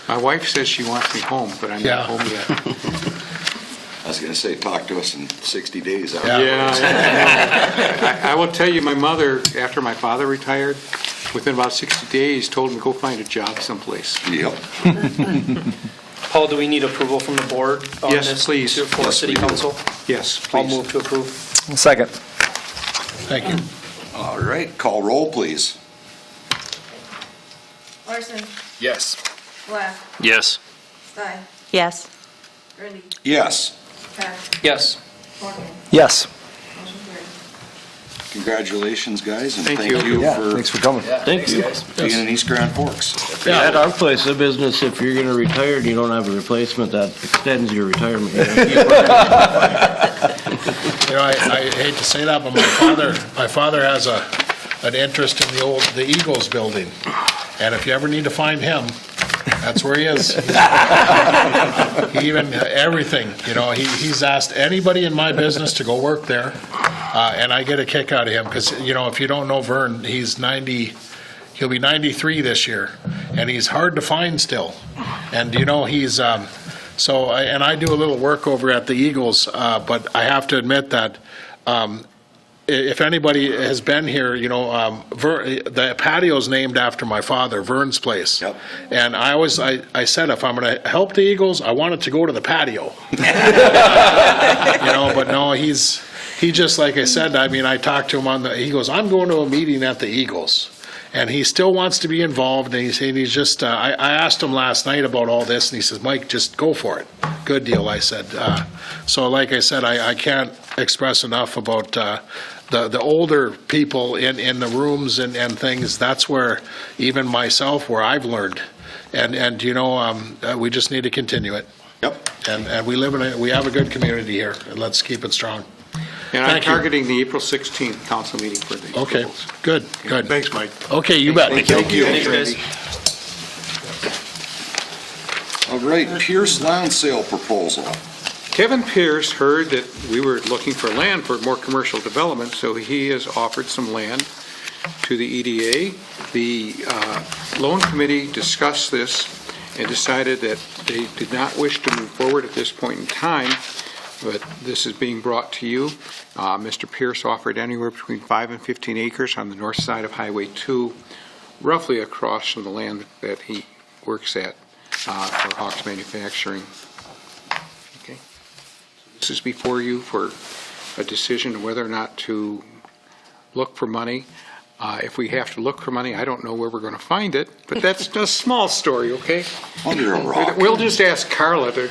My wife says she wants me home, but I'm not home yet. I was going to say, talk to us in 60 days. Yeah. I will tell you, my mother, after my father retired, within about 60 days, told him to go find a job someplace. Yep. Paul, do we need approval from the board on Yes, this? please. For Yes, city we do. council? Yes, I'll please. move to approve. Second. Thank you. All right, call roll, please. Larson, Yes. Black, Yes. Stai, Yes. Grinde, Yes. Hecht, Yes. Horken, Yes. motion carried. Congratulations, guys, and Thank thank you. you Yeah, for thanks for coming. Thank you. being in East Grand Forks. At our place of business, if you're going to retire and you don't have a replacement, that extends your retirement. I hate to say that, but my father has an interest in the Eagles building. And if you ever need to find him, that's where he is. He even, everything, he's asked anybody in my business to go work there. And I get a kick out of him because, if you don't know Vern, he's 90, he'll be 93 this year, and he's hard to find still. And, he's, I do a little work over at the Eagles, but I have to admit that if anybody has been here, the patio's named after my father, Vern's place. Yep. And I said, if I'm going to help the Eagles, I want it to go to the patio. But no, he just, like I said, I talked to him he goes, I'm going to a meeting at the Eagles. And he still wants to be involved, and he's just, I asked him last night about all this, and he says, Mike, just go for it. Good deal, I said. So like I said, I can't express enough about the older people in the rooms and things. That's where, even myself, where I've learned. And we just need to continue it. Yep. And we have a good community here, and let's keep it strong. And I'm Thank you. targeting the April 16th council meeting for the Okay, approvals. good. Thanks, Mike. Okay, you bet. Thank you. Thanks, guys. All right, Pierce land sale proposal. Kevin Pierce heard that we were looking for land for more commercial development, so he has offered some land to the EDA. The loan committee discussed this and decided that they did not wish to move forward at this point in time, but this is being brought to you. Mr. Pierce offered anywhere between 5 and 15 acres on the north side of Highway 2, roughly across from the land that he works at for Hawks Manufacturing. Okay. This is before you for a decision whether or not to look for money. If we have to look for money, I don't know where we're going to find it, but that's a small story, okay? Under a rock. We'll just ask Carla to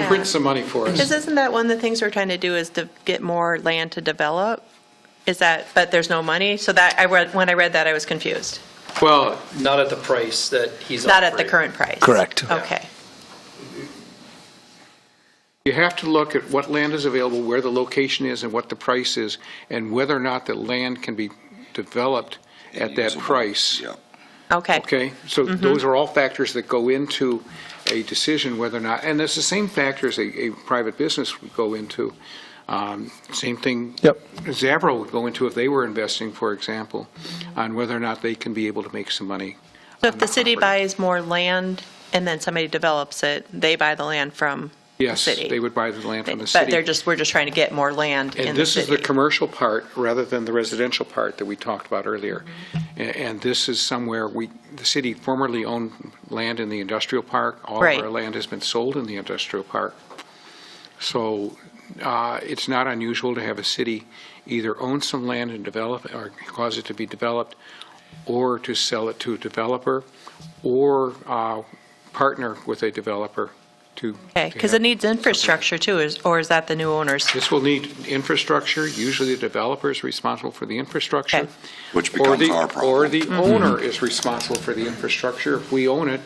print some money for us. Because isn't that one of the things we're trying to do is to get more land to develop? But there's no money? So when I read that, I was confused. Well, Not at the price that he's Not at the offering. current price? Correct. Okay. you have to look at what land is available, where the location is, and what the price is, and whether or not the land can be developed at that price. Yeah. Okay. Okay, so those are all factors that go into a decision whether or not, and it's the same factors a private business would go into. Same thing Zavro would go into if they were investing, for example, on whether or not they can be able to make some money. So if the city buys more land and then somebody develops it, they buy the land from the city? Yes, they would buy the land from the city. But we're just trying to get more land in the city. And this is the commercial part rather than the residential part that we talked about earlier. And this is somewhere the city formerly owned land in the industrial park. All of our land has been sold in the industrial park. So it's not unusual to have a city either own some land and develop it or cause it to be developed, or to sell it to a developer, or partner with a developer to. Okay, because it needs infrastructure too, or is that the new owners? This will need infrastructure. Usually the developer is responsible for the infrastructure. Okay. Which becomes our problem. Or the owner is responsible for the infrastructure. If we own it,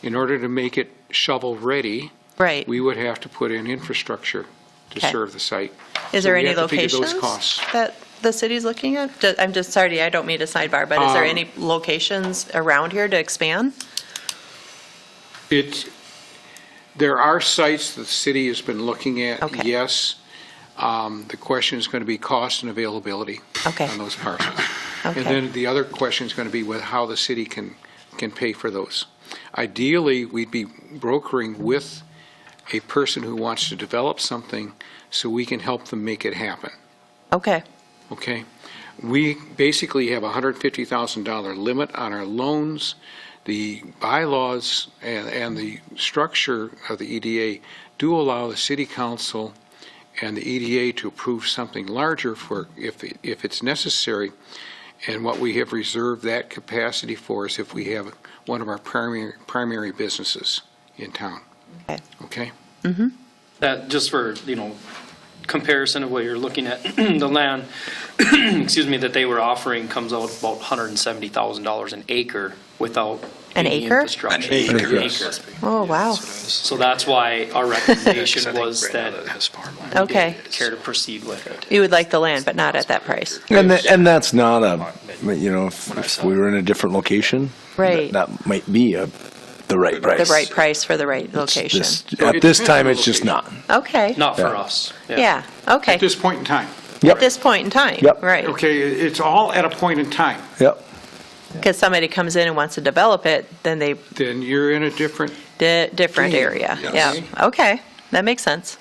in order to make it shovel-ready, Right. we would have to put in infrastructure to Okay. serve the site. Is So there we any have to figure locations those costs. that the city's looking at? I'm just, sorry, I don't mean to sidebar, but is there any locations around here to expand? There are sites that the city has been looking at, Okay. yes. The question is going to be cost and availability Okay. on those parcels. Okay. And then the other question is going to be with how the city can pay for those. Ideally, we'd be brokering with a person who wants to develop something so we can help them make it happen. Okay. Okay? We basically have a $150,000 limit on our loans. The bylaws and the structure of the EDA do allow the city council and the EDA to approve something larger for if it's necessary. And what we have reserved that capacity for is if we have one of our primary businesses in town. Okay. Okay? That, just for, comparison of what you're looking at, the land, excuse me, that they were offering comes out about $170,000 an acre without An any acre? infrastructure. An acre. An acre. Oh, wow. So that's why our recommendation was that Okay. care to proceed with it. You would like the land, but not at that price. And that's not if we were in a different location, Right. that might be the right price. The right price for the right location. At this time, it's just not. Okay. Not for us. Yeah, okay. At this point in time. Yep. At this point in time? Yep. Right. Okay, it's all at a point in time. Yep. Because somebody comes in and wants to develop it, then they, Then you're in a different, different area. Yes. Yeah, okay, that makes sense.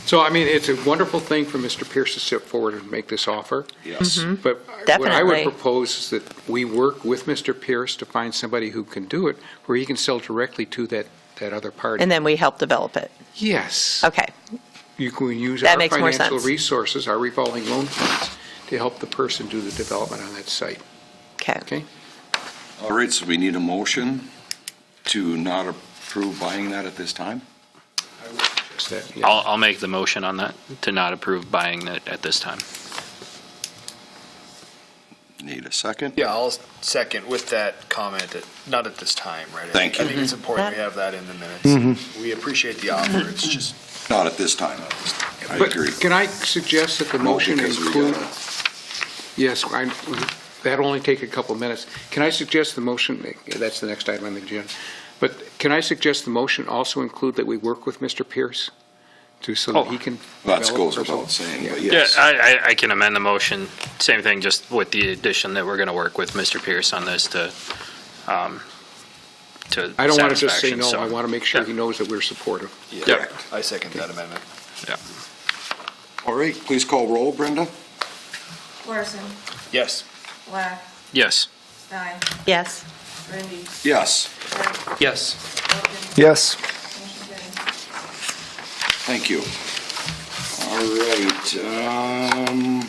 so I mean, it's a wonderful thing for Mr. Pierce to step forward and make this offer. Yes. But what I would Definitely. propose is that we work with Mr. Pierce to find somebody who can do it, where he can sell directly to that other party. And then we help develop it. Yes. Okay, You can use That our makes more financial sense. resources, our revolving loan funds, to help the person do the development on that site. okay. Okay? All right, so we need a motion to not approve buying that at this time? Is that- yes. I'll make the motion on that, to not approve buying it at this time. Need a second? Yeah, I'll second with that comment, that not at this time, right? Thank you. I think it's important we have that in the minutes. We appreciate the offer, it's just, Not at this time. I But agree. can I suggest that the No, motion because we include? gotta- Yes, that'll only take a couple minutes. Can I suggest the motion, that's the next item on the agenda, but can I suggest the motion also include that we work with Mr. Pierce so that he can? That develop goes or so? without saying, but Yeah, yes. I can amend the motion, same thing, just with the addition that we're going to work with Mr. Pierce on this to I don't want to just say satisfaction, no, so- I want to make sure Yeah. he knows that we're supportive. yeah, I second that amendment. Yeah. All right, please call roll, Brenda. Larson. Yes. Black. Yes. Stai. Yes, Grinde. Yes, Hecht. Yes. Horken. Yes. Motion carried. thank you. All right,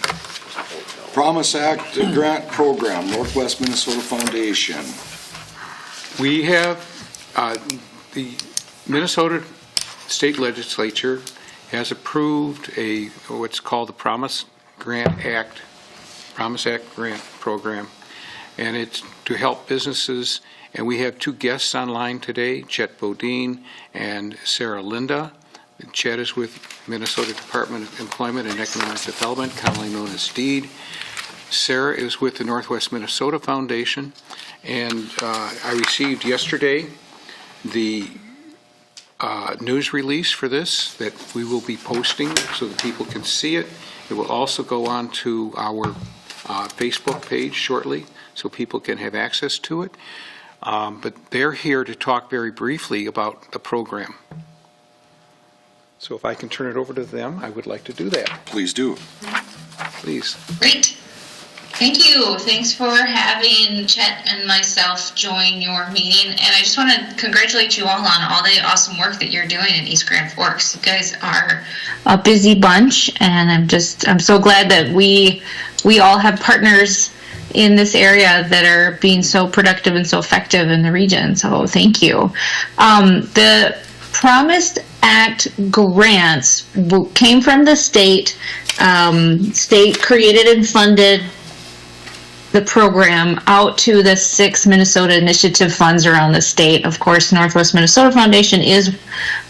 Promise Act Grant Program, Northwest Minnesota Foundation. We have, the Minnesota State Legislature has approved what's called the Promise Act Grant Program, and it's to help businesses. And we have two guests online today, Chet Bodine and Sarah Linda. Chet is with Minnesota Department of Employment and Economic Development, commonly known as DEED. Sarah is with the Northwest Minnesota Foundation, and I received yesterday the news release for this that we will be posting so that people can see it. It will also go on to our Facebook page shortly so people can have access to it. But they're here to talk very briefly about the program. So if I can turn it over to them, I would like to do that. Please do. Please. Great. Thank you. Thanks for having Chet and myself join your meeting. And I just want to congratulate you all on all the awesome work that you're doing in East Grand Forks. You guys are a busy bunch, and I'm so glad that we all have partners in this area that are being so productive and so effective in the region. So thank you. The Promised Act grants came from the state. State created and funded the program out to the 6 Minnesota initiative funds around the state. Of course, Northwest Minnesota Foundation is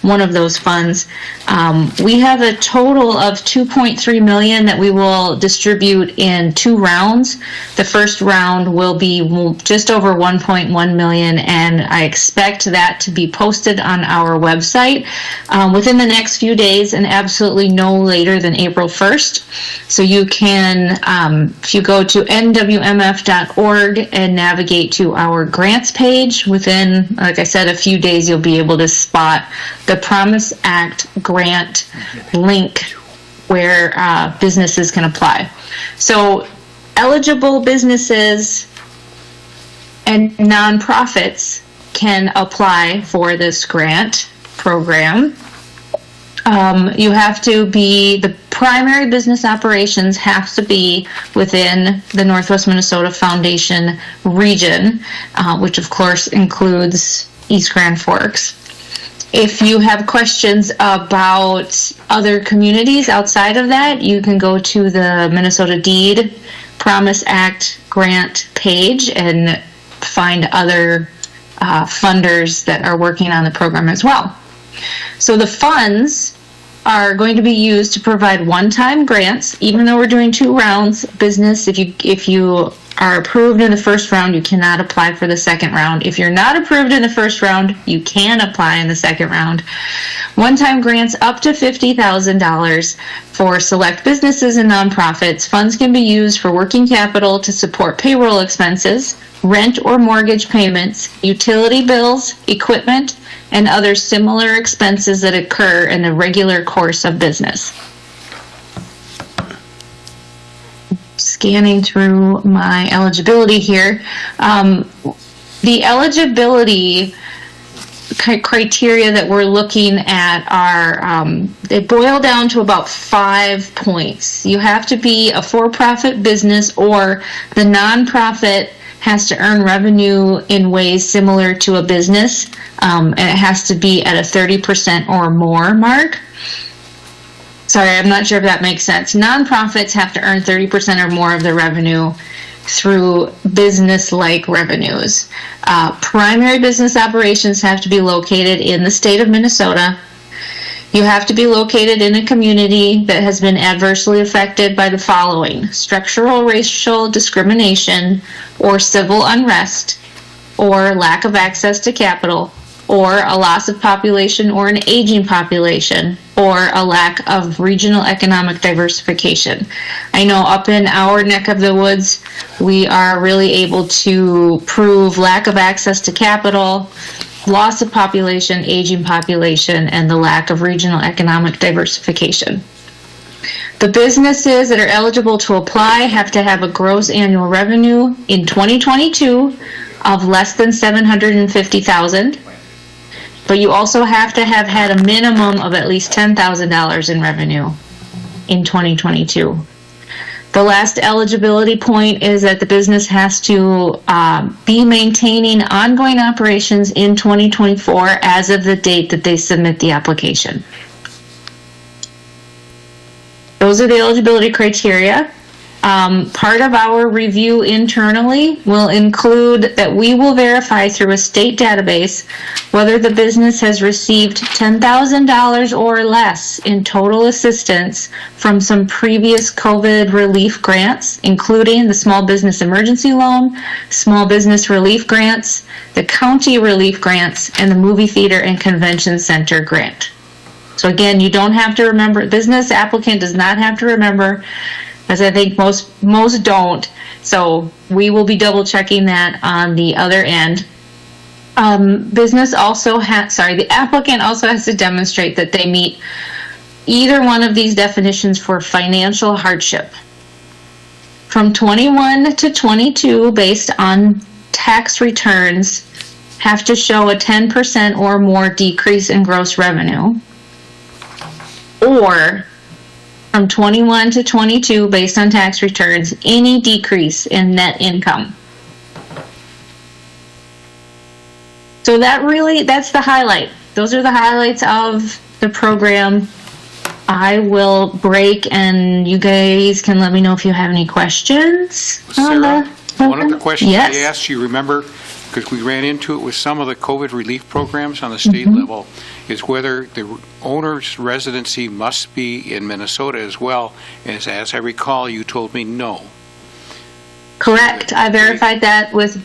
one of those funds. We have a total of $2.3 million that we will distribute in 2 rounds. The first round will be just over $1.1 million, and I expect that to be posted on our website within the next few days, and absolutely no later than April 1st. So you can, if you go to nwmf.org and navigate to our grants page, within, like I said, a few days you'll be able to spot the Promise Act grant link where businesses can apply. So eligible businesses and nonprofits can apply for this grant program. You have to be, the primary business operations have to be within the Northwest Minnesota Foundation region, which of course includes East Grand Forks. If you have questions about other communities outside of that, you can go to the Minnesota DEED Promise Act grant page and find other funders that are working on the program as well. So the funds are going to be used to provide one-time grants, even though we're doing 2 rounds. Business, if you are approved in the first round, you cannot apply for the second round. If you're not approved in the first round, you can apply in the second round. One-time grants up to $50,000 for select businesses and nonprofits. Funds can be used for working capital to support payroll expenses, rent or mortgage payments, utility bills, equipment, and other similar expenses that occur in the regular course of business. Scanning through my eligibility here. The eligibility criteria that we're looking at are, they boil down to about 5 points. You have to be a for-profit business, or the nonprofit has to earn revenue in ways similar to a business, and it has to be at a 30% or more mark. Sorry, I'm not sure if that makes sense. Nonprofits have to earn 30% or more of their revenue through business-like revenues. Primary business operations have to be located in the state of Minnesota. You have to be located in a community that has been adversely affected by the following: structural racial discrimination, or civil unrest, or lack of access to capital, or a loss of population or an aging population, or a lack of regional economic diversification. I know up in our neck of the woods, we are really able to prove lack of access to capital, loss of population, aging population, and the lack of regional economic diversification. The businesses that are eligible to apply have to have a gross annual revenue in 2022 of less than $750,000. But you also have to have had a minimum of at least $10,000 in revenue in 2022. The last eligibility point is that the business has to be maintaining ongoing operations in 2024 as of the date that they submit the application. Those are the eligibility criteria. Part of our review internally will include that we will verify through a state database whether the business has received $10,000 or less in total assistance from some previous COVID relief grants, including the Small Business Emergency Loan, Small Business Relief Grants, the County Relief Grants, and the Movie Theater and Convention Center Grant. So again, you don't have to remember, business applicant does not have to remember, as I think most don't. So we will be double checking that on the other end. The applicant also has to demonstrate that they meet either one of these definitions for financial hardship. From 21 to 22, based on tax returns, have to show a 10% or more decrease in gross revenue, or from 21 to 22, based on tax returns, any decrease in net income. So that's the highlight. Those are the highlights of the program. I will break, and you guys can let me know if you have any questions. Sarah, one of the questions yes. I asked you, remember, because we ran into it with some of the COVID relief programs on the state level, is whether the owner's residency must be in Minnesota as well. As I recall, you told me no. Correct. I verified that with,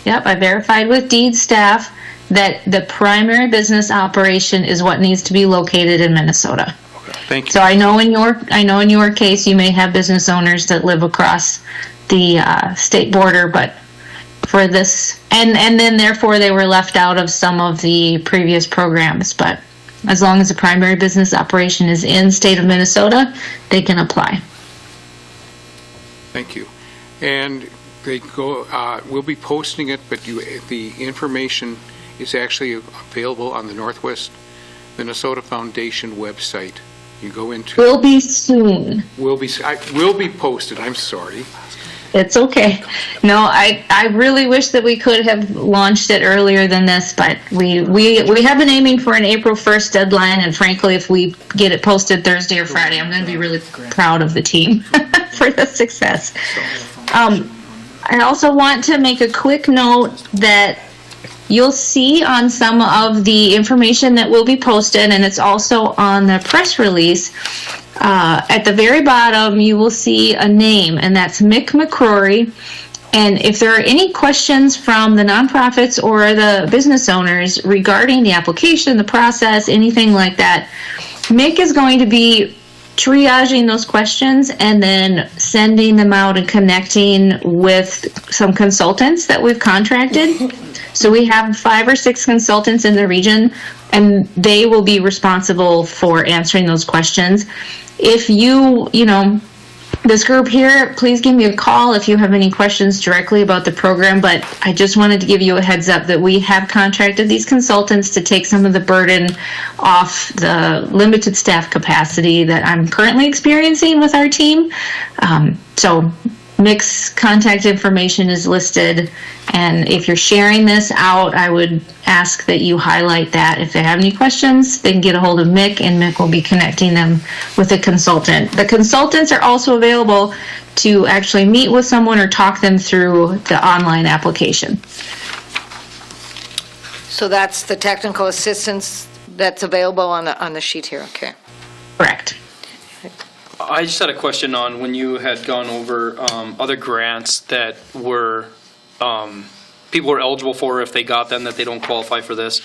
I verified with deed staff that the primary business operation is what needs to be located in Minnesota. Okay, thank you. So I know in your case you may have business owners that live across the state border, but for this, and then therefore they were left out of some of the previous programs. But as long as the primary business operation is in state of Minnesota, they can apply. Thank you. And they go. We'll be posting it, but the information is actually available on the Northwest Minnesota Foundation website. You go into. Will be soon. Will be posted. I'm sorry. It's okay. No, I really wish that we could have launched it earlier than this, but we have been aiming for an April 1st deadline, and frankly, if we get it posted Thursday or Friday, I'm going to be really proud of the team for the success. I also want to make a quick note that you'll see on some of the information that will be posted, and it's also on the press release, at the very bottom you will see a name, and that's Mick McCrory, And if there are any questions from the nonprofits or the business owners regarding the application, the process, anything like that, Mick is going to be triaging those questions and then sending them out and connecting with some consultants that we've contracted. So we have 5 or 6 consultants in the region, and they will be responsible for answering those questions. If you know, this group here, please give me a call if you have any questions directly about the program, but I just wanted to give you a heads up that we have contracted these consultants to take some of the burden off the limited staff capacity that I'm currently experiencing with our team. So Mick's contact information is listed, and if you're sharing this out, I would ask that you highlight that. If they have any questions, they can get a hold of Mick, and Mick will be connecting them with a consultant. The consultants are also available to actually meet with someone or talk them through the online application. So that's the technical assistance that's available on the sheet here, okay. Correct. I just had a question on when you had gone over other grants that were people were eligible for if they got them, that they don't qualify for this.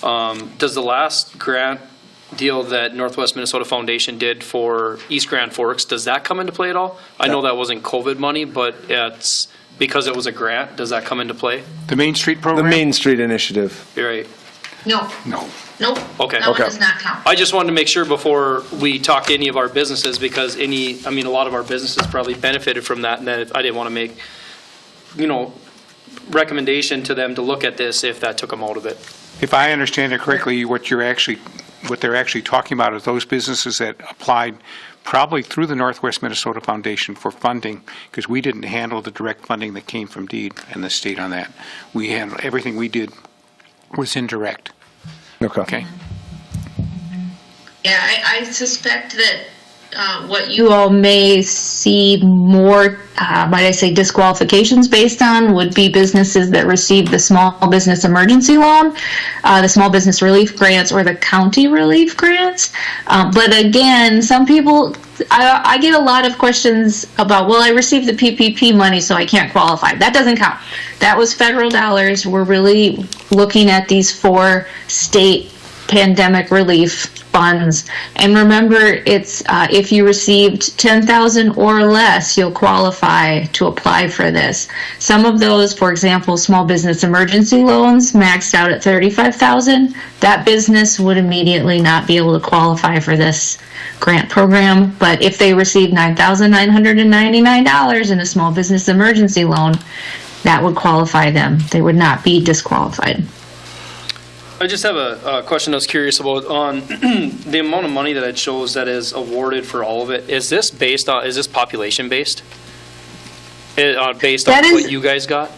Does the last grant deal that Northwest Minnesota Foundation did for East Grand Forks, does that come into play at all? I know that wasn't COVID money, but it's because it was a grant. Does that come into play? The Main Street program? The Main Street Initiative. You're right. No. No. Nope. Okay. That one does not count. I just wanted to make sure before we talk to any of our businesses, because a lot of our businesses probably benefited from that, and that I didn't want to make, recommendation to them to look at this if that took them out of it. If I understand it correctly, what they're actually talking about is those businesses that applied probably through the Northwest Minnesota Foundation for funding, because we didn't handle the direct funding that came from DEED and the state on that. We handled, everything we did was indirect. Okay. Yeah, I suspect that what You all may see more, might I say, disqualifications based on would be businesses that receive the small business emergency loan, the small business relief grants, or the county relief grants. But again, some people, I get a lot of questions about, well, I received the PPP money, so I can't qualify. That doesn't count. That was federal dollars. We're really looking at these 4 state pandemic relief funds. And remember, it's if you received $10,000 or less, you'll qualify to apply for this. Some of those, for example, small business emergency loans maxed out at $35,000. That business would immediately not be able to qualify for this grant program. But if they received $9,999 in a small business emergency loan, that would qualify them. They would not be disqualified. I just have a question I was curious about on the amount of money that it shows that is awarded for all of it. Is this population based? Based on what you guys got?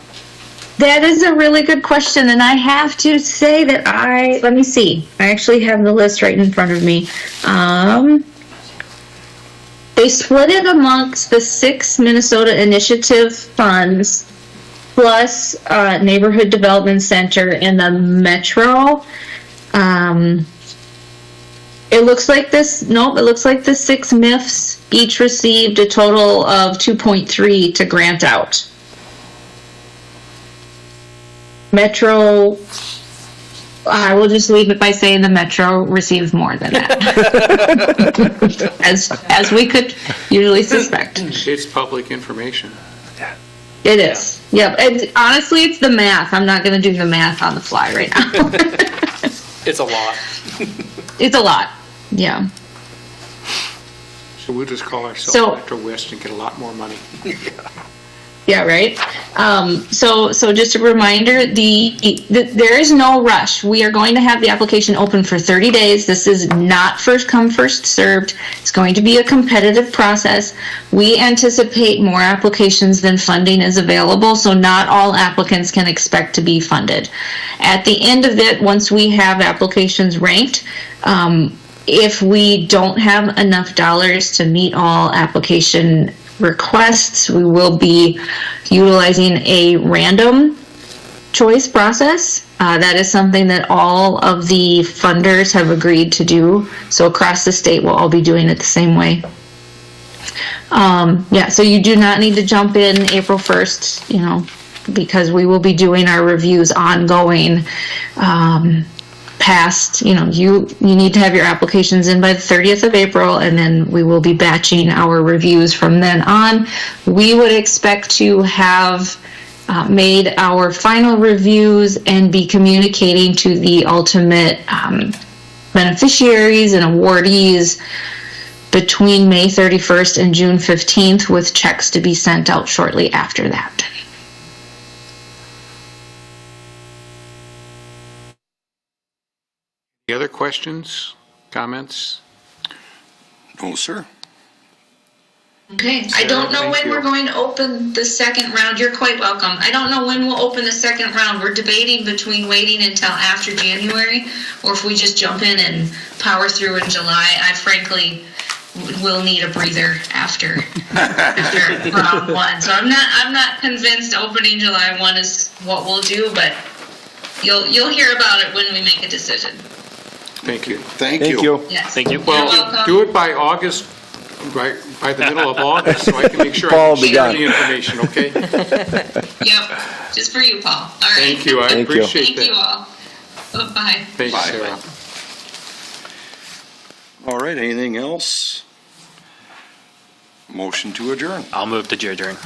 That is a really good question, and I have to say that let me see. I actually have the list right in front of me. They split it amongst the 6 Minnesota Initiative funds, plus Neighborhood Development Center in the Metro. It looks like the 6 MIFs each received a total of 2.3 to grant out. Metro, I will just leave it by saying the Metro received more than that. as we could usually suspect. It's public information. It is. Yep. And honestly, it's the math. I'm not going to do the math on the fly right now. It's a lot. It's a lot. Yeah. So we'll just call ourselves Metro West and get a lot more money. Yeah, right. So just a reminder, there is no rush. We are going to have the application open for 30 days. This is not first come, first served. It's going to be a competitive process. We anticipate more applications than funding is available, so not all applicants can expect to be funded. At the end of it, once we have applications ranked, if we don't have enough dollars to meet all application requests, we will be utilizing a random choice process. That is something that all of the funders have agreed to do. So across the state, we'll all be doing it the same way. Yeah, so you do not need to jump in April 1st, you know, because we will be doing our reviews ongoing, past, you know, you need to have your applications in by the 30th of April, and then we will be batching our reviews from then on. We would expect to have made our final reviews and be communicating to the ultimate beneficiaries and awardees between May 31st and June 15th, with checks to be sent out shortly after that. Any other questions, comments? No, sir. Okay, I don't know when we're going to open the second round. You're quite welcome. I don't know when we'll open the second round. We're debating between waiting until after January, or if we just jump in and power through in July. I frankly will need a breather after round one. So I'm not convinced opening July 1 is what we'll do, but you'll hear about it when we make a decision. Thank you. Thank you. Yes. Thank you. Well, You're welcome. do it by August, right, by the middle of August, so I can make sure Paul I will be share gone. the information, okay? Yep, just for you, Paul. All right. Thank you, I Thank you. appreciate Thank you that. all. Bye-bye. Thanks, Bye. Sarah. All right, anything else? Motion to adjourn. I'll move to adjourn.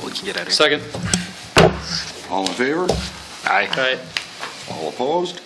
We can get out of here. Second. All in favor? Aye. All opposed?